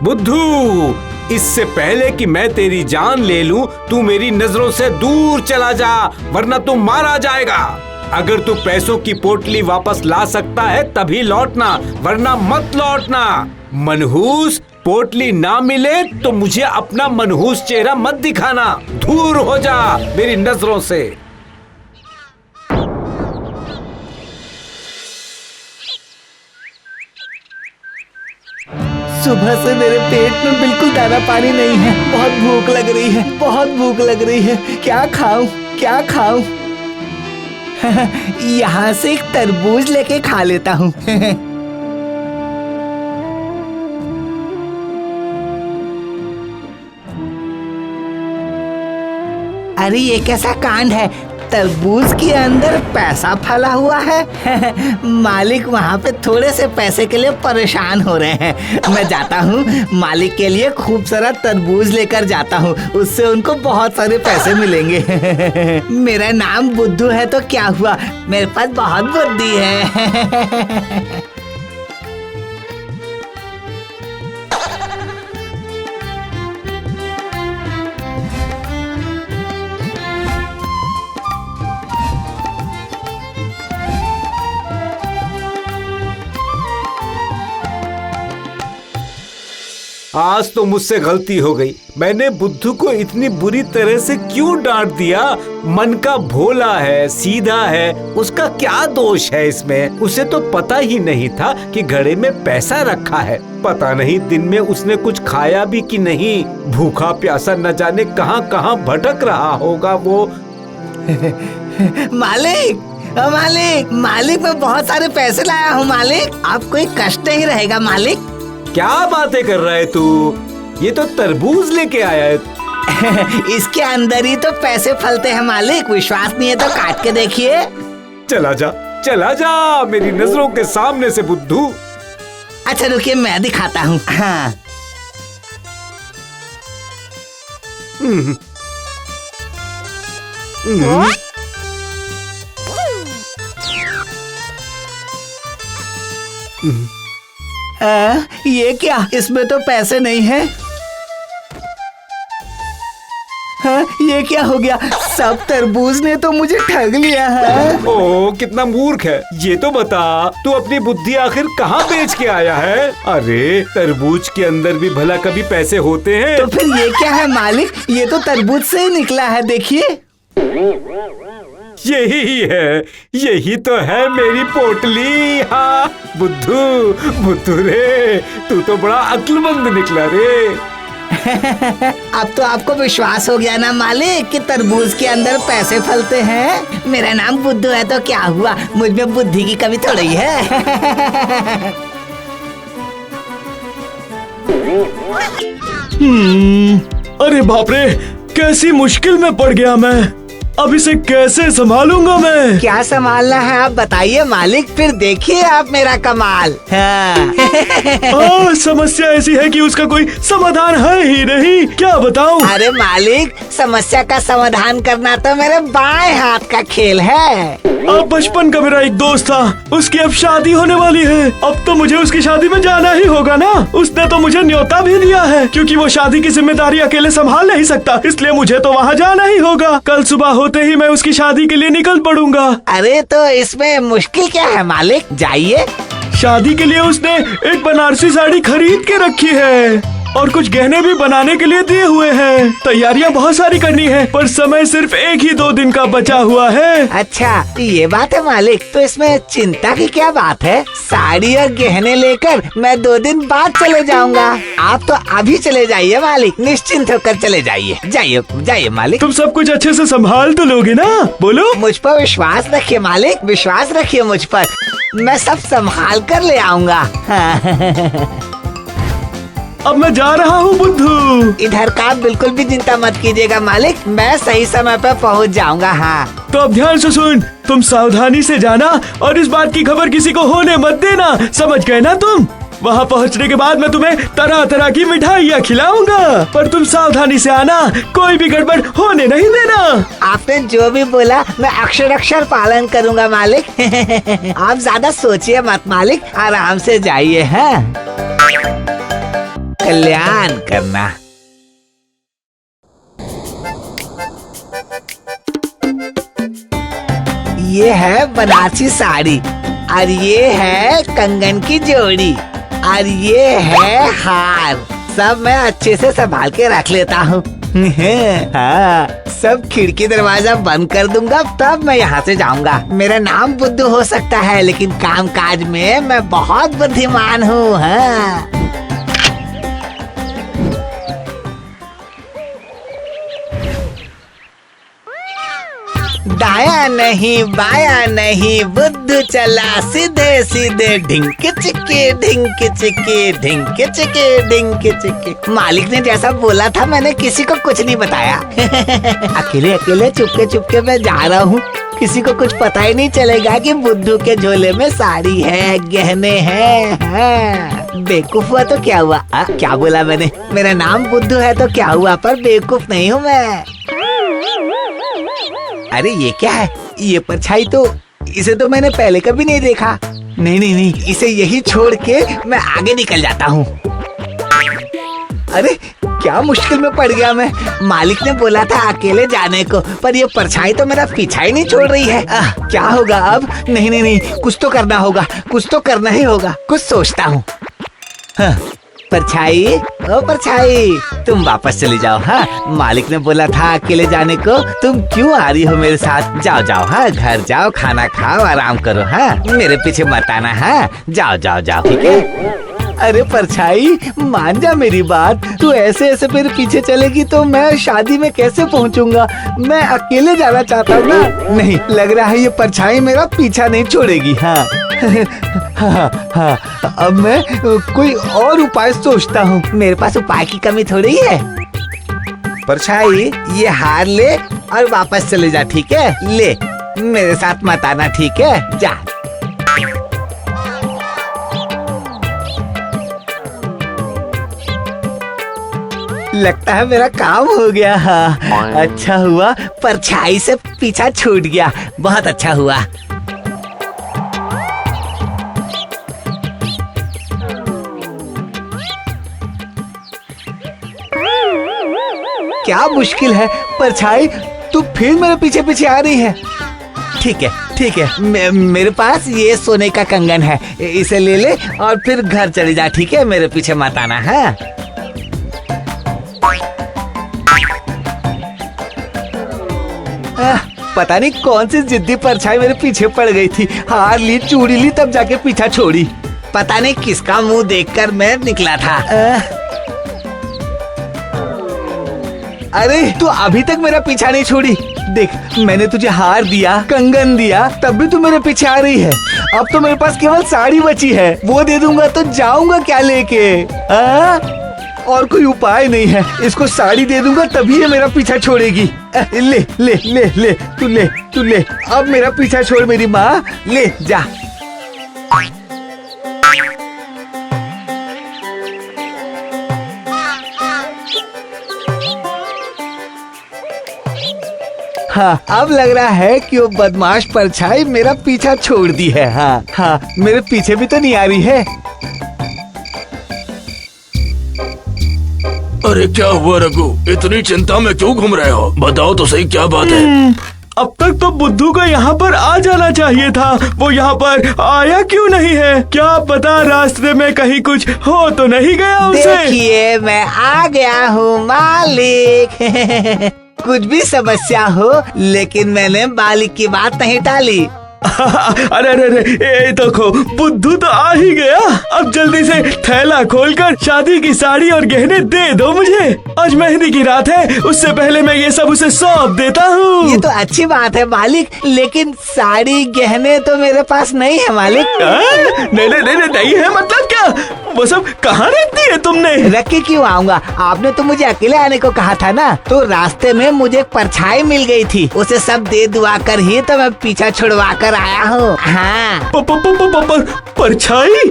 बुद्धू, इससे पहले कि मैं तेरी जान ले लूं, तू मेरी नजरों से दूर चला जा, वरना तू मारा जाएगा। अगर तू पैसों की पोटली वापस ला सकता है तभी लौटना, वरना मत लौटना। मनहूस, पोटली ना मिले तो मुझे अपना मनहूस चेहरा मत दिखाना। दूर हो जा मेरी नजरों से। सुबह से मेरे पेट में बिल्कुल दाना पानी नहीं है। बहुत भूख लग रही है, बहुत भूख लग रही है। क्या खाऊं, क्या खाऊं? यहाँ से एक तरबूज लेके खा लेता हूँ। अरे ये कैसा कांड है? तरबूज के अंदर पैसा फला हुआ है। मालिक वहाँ पे थोड़े से पैसे के लिए परेशान हो रहे हैं। मैं जाता हूँ, मालिक के लिए खूब सारा तरबूज लेकर जाता हूँ, उससे उनको बहुत सारे पैसे मिलेंगे। मेरा नाम बुद्धू है तो क्या हुआ, मेरे पास बहुत बुद्धि है। आज तो मुझसे गलती हो गई। मैंने बुद्धू को इतनी बुरी तरह से क्यों डांट दिया? मन का भोला है, सीधा है, उसका क्या दोष है इसमें? उसे तो पता ही नहीं था कि घड़े में पैसा रखा है। पता नहीं दिन में उसने कुछ खाया भी कि नहीं। भूखा प्यासा न जाने कहां कहां भटक रहा होगा वो। मालिक, मालिक, मालिक, मैं बहुत सारे पैसे लाया हूँ मालिक। आपको कोई कष्ट नहीं रहेगा मालिक। क्या बातें कर रहा है तू? ये तो तरबूज लेके आया है। इसके अंदर ही तो पैसे फलते हैं मालिक। विश्वास नहीं है तो काट के देखिए। चला जा, चला जा मेरी नजरों के सामने से बुद्धू। अच्छा रुकिए, मैं दिखाता हूँ। हाँ। ये क्या? इसमें तो पैसे नहीं है। हाँ, ये क्या हो गया? सब तरबूज ने तो मुझे ठग लिया है। ओह, कितना मूर्ख है। ये तो बता, तू अपनी बुद्धि आखिर कहाँ बेच के आया है? अरे तरबूज के अंदर भी भला कभी पैसे होते हैं? तो फिर ये क्या है मालिक? ये तो तरबूज से ही निकला है, देखिए। यही है, यही तो है मेरी पोटली। हाँ बुद्धू, बुद्धू रे, तू तो बड़ा अक्लमंद निकला रे। अब तो आपको विश्वास हो गया ना मालिक कि तरबूज के अंदर पैसे फलते हैं। मेरा नाम बुद्धू है तो क्या हुआ, मुझ में बुद्धि की कमी थोड़ी है। अरे बाप रे, कैसी मुश्किल में पड़ गया मैं। अब इसे कैसे संभालूंगा मैं? क्या संभालना है आप बताइए मालिक, फिर देखिए आप मेरा कमाल। हाँ। समस्या ऐसी है कि उसका कोई समाधान है ही नहीं, क्या बताऊं? अरे मालिक, समस्या का समाधान करना तो मेरे बाएं हाथ का खेल है। अब बचपन का मेरा एक दोस्त था, उसकी अब शादी होने वाली है। अब तो मुझे उसकी शादी में जाना ही होगा ना। उसने तो मुझे न्योता भी दिया है, क्योंकि वो शादी की जिम्मेदारी अकेले संभाल नहीं सकता, इसलिए मुझे तो वहाँ जाना ही होगा। कल सुबह होते ही मैं उसकी शादी के लिए निकल पड़ूंगा। अरे तो इसमें मुश्किल क्या है मालिक, जाइए। शादी के लिए उसने एक बनारसी साड़ी खरीद के रखी है और कुछ गहने भी बनाने के लिए दिए हुए हैं। तैयारियां बहुत सारी करनी है, पर समय सिर्फ 1 ही 2 दिन का बचा हुआ है। अच्छा ये बात है मालिक, तो इसमें चिंता की क्या बात है? साड़ी और गहने लेकर मैं 2 दिन बाद चले जाऊंगा। आप तो अभी चले जाइए मालिक, निश्चिंत होकर चले जाइए। जाइए जाइए मालिक। तुम सब कुछ अच्छे से संभाल तो लोगे ना? बोलो। मुझ पर विश्वास रखिए मालिक, विश्वास रखिए मुझ पर। मैं सब संभाल कर ले आऊंगा। अब मैं जा रहा हूँ बुद्धू। इधर का बिल्कुल भी चिंता मत कीजिएगा मालिक, मैं सही समय पर पहुँच जाऊंगा। हाँ तो अब ध्यान से सुन, तुम सावधानी से जाना और इस बात की खबर किसी को होने मत देना, समझ गए ना तुम? वहाँ पहुँचने के बाद मैं तुम्हें तरह तरह की मिठाइयाँ खिलाऊंगा, पर तुम सावधानी से आना, कोई भी गड़बड़ होने नहीं देना। आपने जो भी बोला मैं अक्षर अक्षर पालन करूँगा मालिक। आप ज्यादा सोचिए मत मालिक, आराम से जाइए। हैं कल्याण करना। ये है बनारसी साड़ी और ये है कंगन की जोड़ी और ये है हार। सब मैं अच्छे से संभाल के रख लेता हूँ। हाँ, सब खिड़की दरवाजा बंद कर दूंगा, तब मैं यहाँ से जाऊंगा। मेरा नाम बुद्धू हो सकता है, लेकिन काम काज में मैं बहुत बुद्धिमान हूँ। हाँ। दाया नहीं बाया नहीं, बुद्धू चला सीधे सीधे, ढिंक चिके ढिंक चिके ढिंक चिके ढिंक चिके। मालिक ने जैसा बोला था मैंने किसी को कुछ नहीं बताया। अकेले अकेले चुपके चुपके मैं जा रहा हूँ, किसी को कुछ पता ही नहीं चलेगा कि बुद्धू के झोले में साड़ी है, गहने हैं। बेवकूफ हुआ तो क्या हुआ? क्या बोला मैंने? मेरा नाम बुद्धू है तो क्या हुआ, पर बेवकूफ नहीं हूँ मैं। अरे ये क्या है? ये परछाई तो, इसे तो मैंने पहले कभी नहीं देखा। नहीं नहीं नहीं, इसे यही छोड़ के मैं आगे निकल जाता हूँ। अरे क्या मुश्किल में पड़ गया मैं। मालिक ने बोला था अकेले जाने को, पर ये परछाई तो मेरा पीछा ही नहीं छोड़ रही है। क्या होगा अब? नहीं नहीं नहीं, कुछ तो करना होगा, कुछ तो करना ही होगा। कुछ सोचता हूँ। हाँ, परछाई, ओ परछाई, तुम वापस चली जाओ। हाँ, मालिक ने बोला था अकेले जाने को, तुम क्यों आ रही हो मेरे साथ? जाओ जाओ, हाँ घर जाओ, खाना खाओ, आराम करो। हाँ, मेरे पीछे मत आना। हाँ, जाओ जाओ जाओ, ठीक है। अरे परछाई, मान जा मेरी बात। तू ऐसे ऐसे मेरे पीछे चलेगी तो मैं शादी में कैसे पहुंचूंगा? मैं अकेले जाना चाहता हूँ ना। नहीं, लग रहा है ये परछाई मेरा पीछा नहीं छोड़ेगी। हाँ हाँ हाँ, अब मैं कोई और उपाय सोचता हूँ। मेरे पास उपाय की कमी थोड़ी है। परछाई, ये हार ले और वापस चले जा, ठीक है? ले, मेरे साथ मत आना, ठीक है? जा। लगता है मेरा काम हो गया। हाँ, अच्छा हुआ परछाई से पीछा छूट गया, बहुत अच्छा हुआ। क्या मुश्किल है परछाई, तू फिर मेरे पीछे पीछे आ रही है। ठीक है ठीक है, मेरे पास ये सोने का कंगन है, इसे ले ले और फिर घर चले जा, ठीक है? मेरे पीछे मत आना। है पता नहीं कौन सी जिद्दी परछाई मेरे पीछे पड़ गई थी। हार ली, चूड़ी ली, तब जाके पीछा छोड़ी। पता नहीं किसका मुंह देखकर मैं निकला था। अरे तू अभी तक मेरा पीछा नहीं छोड़ी। देख, मैंने तुझे हार दिया, कंगन दिया, तब भी तू मेरे पीछे आ रही है। अब तो मेरे पास केवल साड़ी बची है, वो दे दूंगा तो जाऊंगा क्या लेके? और कोई उपाय नहीं है, इसको साड़ी दे दूंगा तभी ये मेरा पीछा छोड़ेगी। ले ले ले ले, तू ले तू ले, अब मेरा पीछा छोड़ मेरी माँ, ले जा। हाँ, अब लग रहा है कि वो बदमाश परछाई मेरा पीछा छोड़ दी है। हाँ हाँ, मेरे पीछे भी तो नहीं आ रही है। अरे क्या हुआ रघु, इतनी चिंता में क्यों घूम रहे हो? बताओ तो सही, क्या बात है? अब तक तो बुद्धू को यहाँ पर आ जाना चाहिए था, वो यहाँ पर आया क्यों नहीं है? क्या पता रास्ते में कहीं कुछ हो तो नहीं गया उसे? देखिए, मैं आ गया हूँ मालिक। कुछ भी समस्या हो, लेकिन मैंने मालिक की बात नहीं टाली। अरे अरे अरे, ये देखो, बुद्धू तो आ ही गया। अब जल्दी से थैला खोलकर शादी की साड़ी और गहने दे दो मुझे। आज मेहंदी की रात है, उससे पहले मैं ये सब उसे सौंप देता हूँ। ये तो अच्छी बात है मालिक, लेकिन साड़ी गहने तो मेरे पास नहीं है मालिक। नहीं नहीं नहीं नहीं है, मतलब क्या? वो सब कहाँ रख दिए तुमने? रख के क्यों आऊंगा? आपने तो मुझे अकेले आने को कहा था ना। तो रास्ते में मुझे एक परछाई मिल गई थी, उसे सब दे दुआ कर ही तो मैं पीछा छुड़वा कर आया हूँ। हाँ, परछाई?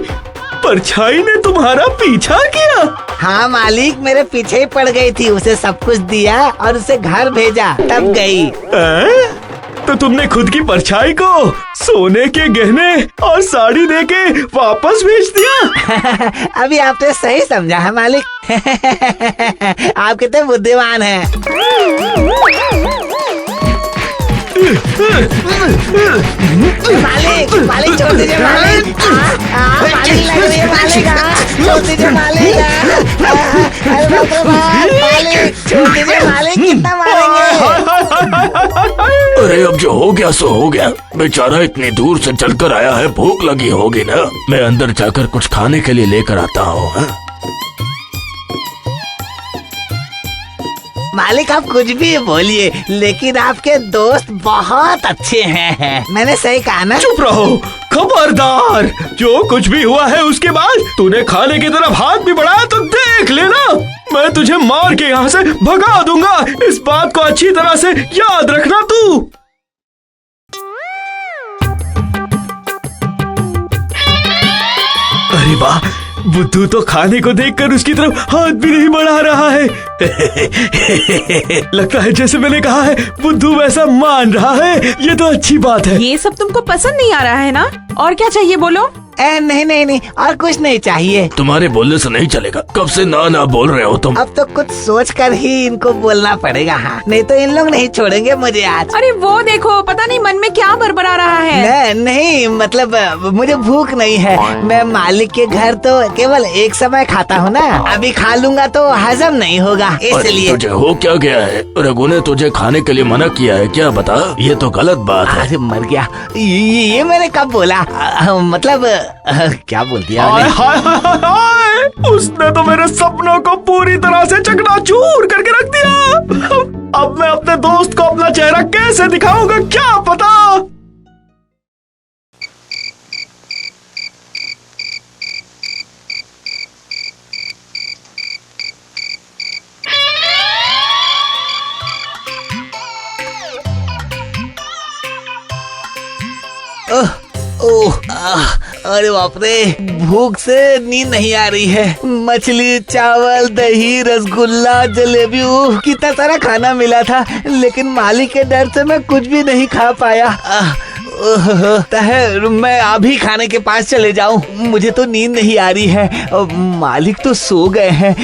परछाई ने तुम्हारा पीछा किया? हाँ मालिक, मेरे पीछे ही पड़ गई थी। उसे सब कुछ दिया और उसे घर भेजा, तब गई। तो तुमने खुद की परछाई को सोने के गहने और साड़ी देके वापस भेज दिया? अभी आपने सही समझा है मालिक। आप कितने बुद्धिमान हैं। मालिक, मालिक छोड़ दीजिए मालिक। मालिक लग रही है मालिक। छोड़ दीजिए मालिक। अरे बाप रे बाप, मालिक छोड़ दीजिए मालिक, कितना मारेंगे। अरे अब जो हो गया सो हो गया। बेचारा इतनी दूर से चलकर आया है, भूख लगी होगी ना। मैं अंदर जाकर कुछ खाने के लिए लेकर आता हूँ। मालिक आप कुछ भी बोलिए, लेकिन आपके दोस्त बहुत अच्छे हैं। मैंने सही कहा ना? चुप रहो, खबरदार। जो कुछ भी हुआ है उसके बाद तूने खाने की तरफ हाथ भी बढ़ाया तो देख लेना, मैं तुझे मार के यहाँ से भगा दूंगा। इस बात को अच्छी तरह से याद रखना तू। अरे वाह, बुद्धू तो खाने को देखकर उसकी तरफ हाथ भी नहीं बढ़ा रहा है। लगता है जैसे मैंने कहा है बुद्धू वैसा मान रहा है। ये तो अच्छी बात है। ये सब तुमको पसंद नहीं आ रहा है ना? और क्या चाहिए बोलो? नहीं नहीं नहीं, और कुछ नहीं चाहिए। तुम्हारे बोलने से नहीं चलेगा। कब से ना ना बोल रहे हो तुम? अब तो कुछ सोच कर ही इनको बोलना पड़ेगा। हाँ, नहीं तो इन लोग नहीं छोड़ेंगे मुझे आज। अरे वो देखो, पता नहीं मन में क्या बड़बड़ा रहा है। नहीं मतलब मुझे भूख नहीं है। मैं मालिक के घर तो केवल एक समय खाता हूँ ना। अभी खा लूंगा तो हजम नहीं होगा, इसलिए। तुझे हो क्या गया है? रघु ने तुझे खाने के लिए मना किया है क्या? बता, ये तो गलत बात है। अरे मर गया, ये मैंने कब बोला? मतलब क्या बोल दिया? हाय हाय हाय हाय, उसने तो मेरे सपनों को पूरी तरह से चकनाचूर करके रख दिया। अब मैं अपने दोस्त को अपना चेहरा कैसे दिखाऊंगा क्या पता। अरे बाप रे, भूख से नींद नहीं आ रही है। मछली, चावल, दही, रसगुल्ला, जलेबी, कितना सारा खाना मिला था, लेकिन मालिक के डर से मैं कुछ भी नहीं खा पाया। मैं अभी खाने के पास चले जाऊं। मुझे तो नींद नहीं आ रही है। मालिक तो सो गए हैं।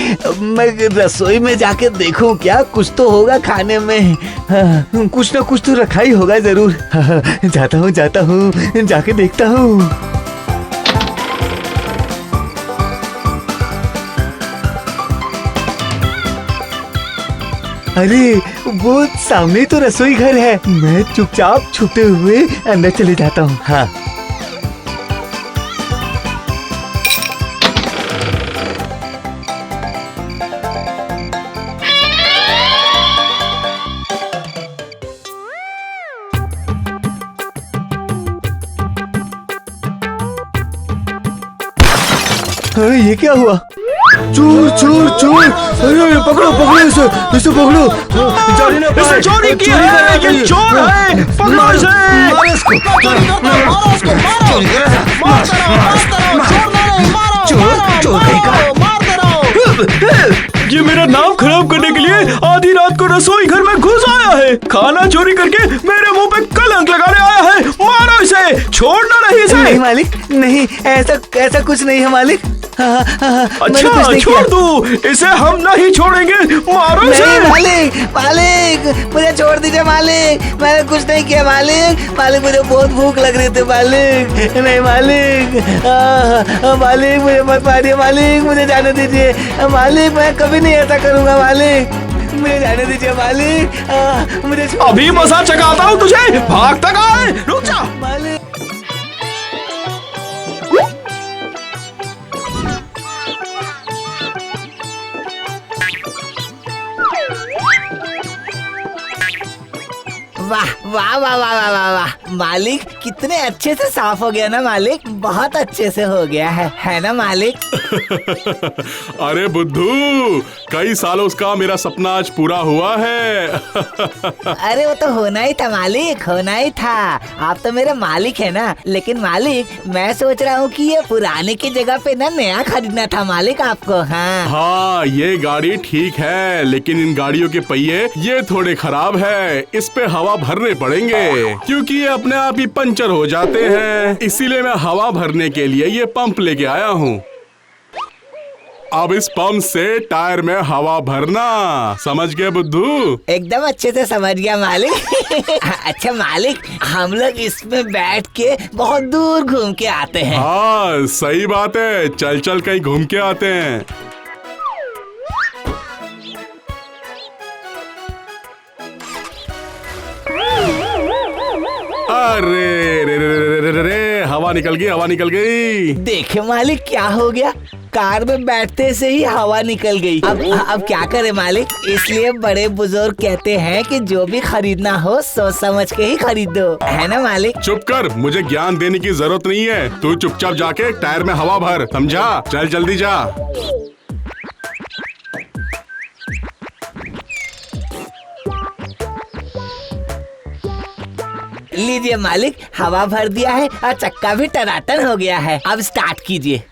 मैं रसोई में जाके देखूं क्या कुछ तो होगा खाने में। कुछ ना कुछ तो रखा ही होगा जरूर। जाता हूँ जाके देखता हूँ। अरे वो सामने तो रसोई घर है। मैं चुपचाप छुपते हुए अंदर चले जाता हूँ। हाँ, ये क्या हुआ? चोर चोर चोर! अरे पकड़ो पकड़ो इसे पकड़ो। इसने चोरी की है, ये चोर है, पकड़ो इसे। चोर ये मेरा नाम खराब करने के लिए आधी रात को रसोई घर में घुस आया है। खाना चोरी करके मेरे मुंह पे कलंक लगाने आया है। मारो इसे, छोड़ना नहीं इसे। नहीं मालिक, नहीं, ऐसा कुछ नहीं है मालिक। अच्छा छोड़ दू, इसे हम नहीं छोड़ेंगे। मारो इसे। मालिक मुझे छोड़ दीजिए मालिक, मैंने कुछ नहीं किया मालिक। मुझे बहुत भूख लग रही थी मालिक। नहीं मालिक मुझे मत मारिए मालिक, मुझे जाने दीजिए मालिक। मैं कभी नहीं ऐसा करूँगा मालिक, मुझे जाने दीजिए मालिक। मुझे अभी मजा चकाता हूँ तुझे। भागता कहाँ है? रुक जा मालिक। वाह वाह वाह वाह वाह वाह वाह मालिक, कितने अच्छे से साफ हो गया ना मालिक। बहुत अच्छे से हो गया है ना मालिक? अरे बुद्धू, कई सालों का मेरा सपना आज पूरा हुआ है। अरे वो तो होना ही था मालिक, होना ही था। आप तो मेरे मालिक है ना। लेकिन मालिक, मैं सोच रहा हूँ कि ये पुराने की जगह पे ना नया खरीदना था मालिक आपको। हाँ, ये गाड़ी ठीक है, लेकिन इन गाड़ियों के पहिए ये थोड़े खराब है। इस पे हवा भरने पड़ेंगे, क्योंकि ये अपने आप ही पंचर हो जाते हैं। इसीलिए मैं हवा भरने के लिए ये पंप लेके आया हूँ। अब इस पंप से टायर में हवा भरना। समझ गए बुद्धू? एकदम अच्छे से समझ गया मालिक। अच्छा मालिक, हम लोग इसमें बैठ के बहुत दूर घूम के आते हैं। हाँ सही बात है, चल चल कहीं घूम के आते हैं। अरे रे रे रे रे रे रे, हवा निकल गई, हवा निकल गई। देखे मालिक क्या हो गया, कार में बैठते से ही हवा निकल गई। अब क्या करे मालिक, इसलिए बड़े बुजुर्ग कहते हैं कि जो भी खरीदना हो सोच समझ के ही खरीदो, है ना मालिक? चुप कर, मुझे ज्ञान देने की जरूरत नहीं है। तू चुपचाप जाके टायर में हवा भर, समझा? चल जल्दी जा। लीजिए मालिक, हवा भर दिया है और चक्का भी टनाटन हो गया है। अब स्टार्ट कीजिए।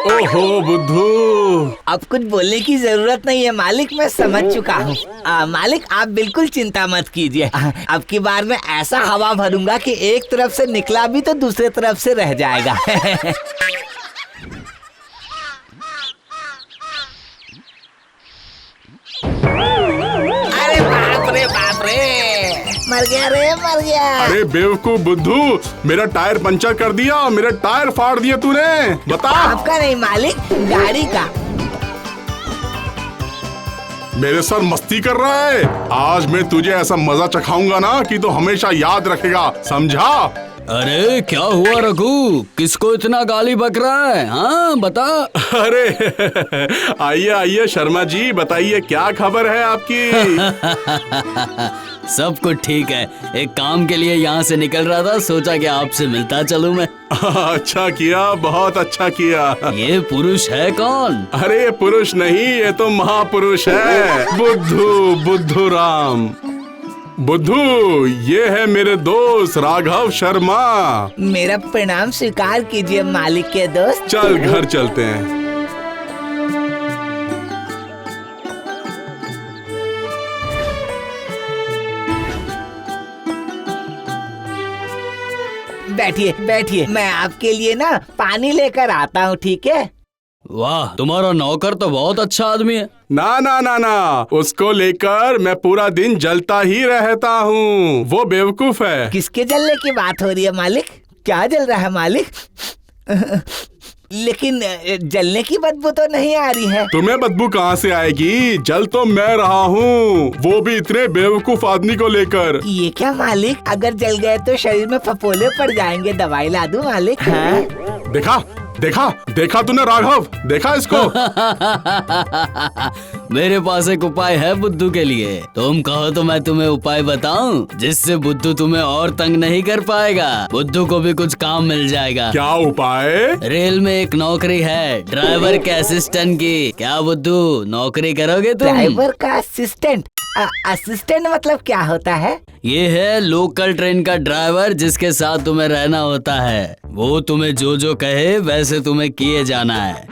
ओहो बुद्धू, अब कुछ बोलने की जरूरत नहीं है मालिक, मैं समझ चुका हूँ। मालिक आप बिल्कुल चिंता मत कीजिए। अब की बार मैं ऐसा हवा भरूंगा कि एक तरफ से निकला भी तो दूसरे तरफ से रह जाएगा। अरे बाप रे बाप रे, मर गया रे, मर गया। अरे बेवकूफ बुद्धू, मेरा टायर पंचर कर दिया, मेरे टायर फाड़ दिए तूने। बता। आपका नहीं मालिक, गाड़ी का। मेरे साथ मस्ती कर रहा है? आज मैं तुझे ऐसा मजा चखाऊंगा ना कि तू हमेशा याद रखेगा, समझा? अरे क्या हुआ रघु, किसको इतना गाली बक रहा है? हाँ बता। अरे आइए आइए शर्मा जी, बताइए क्या खबर है आपकी? सब कुछ ठीक है। एक काम के लिए यहाँ से निकल रहा था, सोचा कि आपसे मिलता चलूं मैं। अच्छा किया, बहुत अच्छा किया। ये पुरुष है कौन? अरे ये पुरुष नहीं, ये तो महापुरुष है, बुद्धू राम। बुद्धू, ये है मेरे दोस्त राघव शर्मा। मेरा प्रणाम स्वीकार कीजिए मालिक के दोस्त। चल घर चलते हैं। बैठिए बैठिए, मैं आपके लिए ना पानी लेकर आता हूँ, ठीक है? वाह, तुम्हारा नौकर तो बहुत अच्छा आदमी है। ना ना ना ना, उसको लेकर मैं पूरा दिन जलता ही रहता हूँ। वो बेवकूफ है। किसके जलने की बात हो रही है मालिक? क्या जल रहा है मालिक? लेकिन जलने की बदबू तो नहीं आ रही है। तुम्हें बदबू कहाँ से आएगी? जल तो मैं रहा हूँ, वो भी इतने बेवकूफ आदमी को लेकर। ये क्या मालिक, अगर जल गए तो शरीर में फफोले पड़ जाएंगे, दवाई ला दूं मालिक? हाँ? देखा देखा देखा तूने राघव, देखा इसको? मेरे पास एक उपाय है बुद्धू के लिए। तुम कहो तो मैं तुम्हें उपाय बताऊं, जिससे बुद्धू तुम्हें और तंग नहीं कर पाएगा। बुद्धू को भी कुछ काम मिल जाएगा। क्या उपाय? रेल में एक नौकरी है, ड्राइवर के असिस्टेंट की। क्या बुद्धू, नौकरी करोगे तुम? ड्राइवर का असिस्टेंट? असिस्टेंट मतलब क्या होता है? ये है लोकल ट्रेन का ड्राइवर, जिसके साथ तुम्हें रहना होता है। वो तुम्हें जो जो कहे वैसे तुम्हें किए जाना है।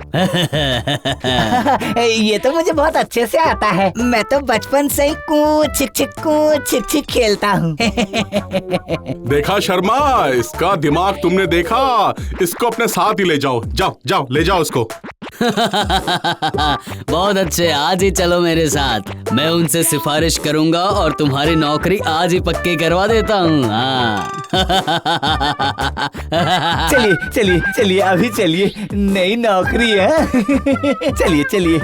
ये तो मुझे बहुत अच्छे से आता है। मैं तो बचपन से ही कूद छिक छिक खेलता हूँ। देखा शर्मा, इसका दिमाग तुमने देखा? इसको अपने साथ ही ले जाओ, जाओ जाओ ले जाओ उसको। बहुत अच्छे, आज ही चलो मेरे साथ। मैं उनसे सिफारिश करूंगा और तुम्हारी नौकरी आज ही पक्की करवा देता हूँ। हाँ। चलिए चलिए चलिए, अभी चलिए, नई नौकरी है। चलिए चलिए।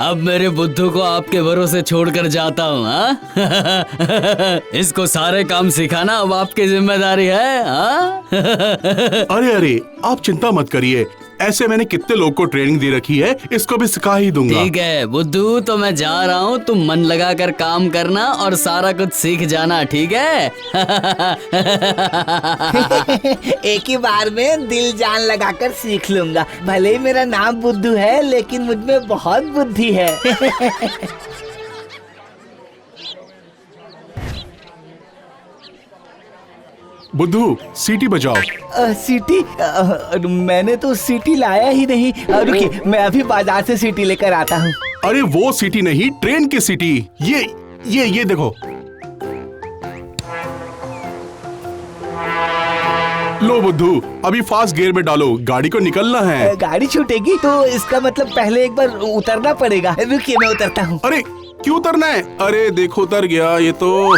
अब मेरे बुद्धू को आपके भरोसे छोड़कर जाता हूँ। हाँ? इसको सारे काम सिखाना अब आपकी जिम्मेदारी है। हाँ? अरे अरे, आप चिंता मत करिए, ऐसे मैंने कितने लोग को ट्रेनिंग दे रखी है, इसको भी सिखा ही दूंगा। ठीक है बुद्धू, तो मैं जा रहा हूँ, तुम मन लगाकर काम करना और सारा कुछ सीख जाना, ठीक है? एक ही बार में दिल जान लगाकर सीख लूंगा। भले ही मेरा नाम बुद्धू है, लेकिन मुझ में बहुत बुद्धि है। बुद्धू, सीटी बजाओ। सीटी? मैंने तो सीटी लाया ही नहीं। रुकिए, मैं अभी बाजार से सीटी लेकर आता हूँ। अरे वो सीटी नहीं, ट्रेन की सीटी। ये देखो। लो बुद्धू, अभी फास्ट गियर में डालो, गाड़ी को निकलना है। गाड़ी छूटेगी तो इसका मतलब पहले एक बार उतरना पड़ेगा। रुकिए, मैं उतरता हूँ। अरे क्यों उतरना है? अरे देखो उतर गया ये तो।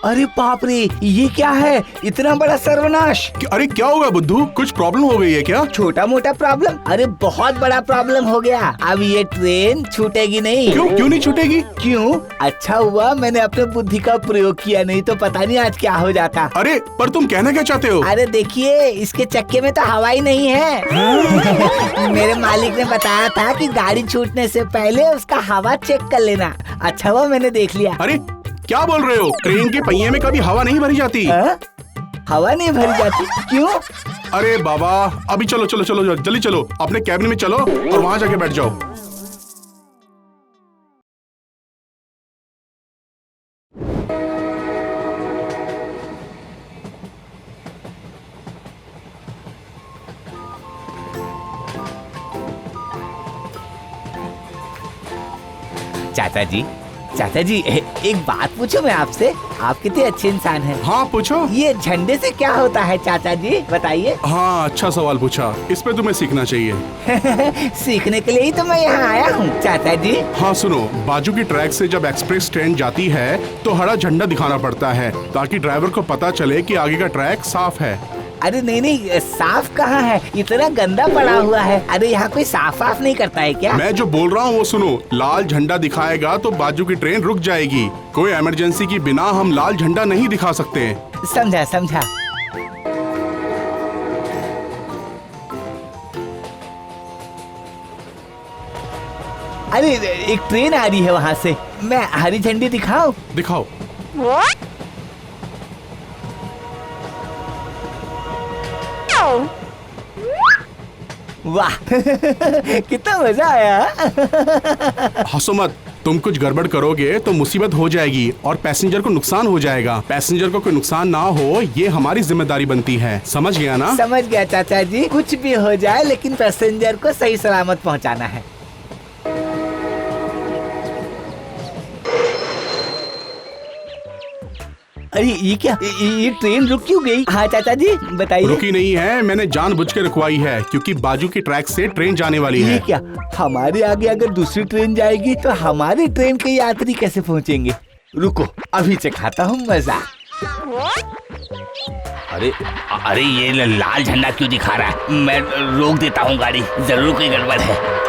अरे बाप रे, ये क्या है? इतना बड़ा सर्वनाश। अरे क्या होगा बुद्धू, कुछ प्रॉब्लम हो गई है क्या? छोटा मोटा प्रॉब्लम? अरे बहुत बड़ा प्रॉब्लम हो गया। अब ये ट्रेन छूटेगी नहीं। क्यों नहीं छूटेगी? क्यों? अच्छा हुआ मैंने अपने बुद्धि का प्रयोग किया, नहीं तो पता नहीं आज क्या हो जाता। अरे पर तुम कहना क्या चाहते हो? अरे देखिए, इसके चक्के में तो हवा ही नहीं है। मेरे मालिक ने बताया था कि गाड़ी छूटने से पहले उसका हवा चेक कर लेना। अच्छा हुआ मैंने देख लिया। अरे क्या बोल रहे हो? ट्रेन के पहिए में कभी हवा नहीं भरी जाती। हवा नहीं भरी जाती? क्यों? अरे बाबा, अभी चलो चलो चलो जल्दी चलो, अपने कैबिन में चलो और वहाँ जाके बैठ जाओ। चाचा जी एक बात पूछूं मैं आपसे? आप कितने अच्छे इंसान हैं। हाँ पूछो। ये झंडे से क्या होता है चाचा जी, बताइए। हाँ अच्छा सवाल पूछा, इस पे तुम्हें सीखना चाहिए। सीखने के लिए ही तो मैं यहाँ आया हूँ चाचा जी। हाँ सुनो, बाजू की ट्रैक से जब एक्सप्रेस ट्रेन जाती है तो हरा झंडा दिखाना पड़ता है ताकि ड्राइवर को पता चले कि आगे का ट्रैक साफ है। अरे नहीं, साफ कहाँ है, इतना गंदा पड़ा हुआ है। अरे यहाँ कोई साफ नहीं करता है क्या? मैं जो बोल रहा हूँ वो सुनो, लाल झंडा दिखाएगा तो बाजू की ट्रेन रुक जाएगी। कोई इमरजेंसी की बिना हम लाल झंडा नहीं दिखा सकते। समझा। अरे एक ट्रेन आ रही है वहाँ से, मैं हरी झंडी दिखाऊं? दिखाओ। वाह कितना मजा आया। हंसो मत, तुम कुछ गड़बड़ करोगे तो मुसीबत हो जाएगी और पैसेंजर को नुकसान हो जाएगा। पैसेंजर को कोई नुकसान ना हो, ये हमारी जिम्मेदारी बनती है। समझ गया ना? समझ गया चाचा जी, कुछ भी हो जाए लेकिन पैसेंजर को सही सलामत पहुंचाना है। अरे ये क्या, ये ट्रेन रुक क्यों गई? हाँ चाचा जी बताइए। रुकी नहीं है, मैंने जानबूझ के रुकवाई है क्योंकि बाजू की ट्रैक से ट्रेन जाने वाली है। ये क्या, हमारे आगे अगर दूसरी ट्रेन जाएगी तो हमारी ट्रेन के यात्री कैसे पहुंचेंगे? रुको अभी चखाता हूँ मजा। अरे ये लाल झंडा क्यों दिखा रहा है? मैं रोक देता हूँ गाड़ी, जरूर कोई गड़बड़ है।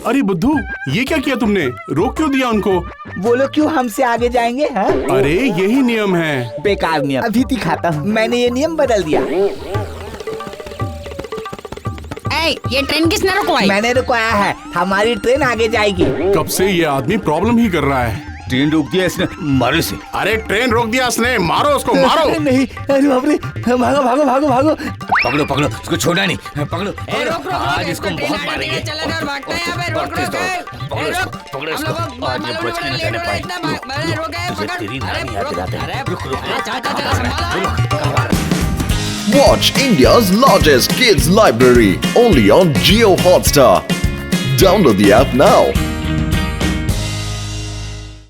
अरे बुद्धू, ये क्या किया तुमने? रोक क्यों दिया उनको? वो लोग क्यों हमसे आगे जाएंगे? हाँ? अरे यही नियम है। बेकार नियम, अभी दिखाता हूँ। मैंने ये नियम बदल दिया। ये ट्रेन किसने रुकवाई? मैंने रुकवाया है, हमारी ट्रेन आगे जाएगी। कब से ये आदमी प्रॉब्लम ही कर रहा है। ट्रेन रोक दिया इसने, मारो इसे। अरे ट्रेन रोक दिया इसने, मारो उसको, मारो। नहीं, अरे बाप रे, भागो भागो भागो भागो। पकड़ो, इसको छोड़ना नहीं। पकड़ो, आज इसको बहुत मारेंगे। Watch India's largest kids library only on Jio Hotstar. Download the app now.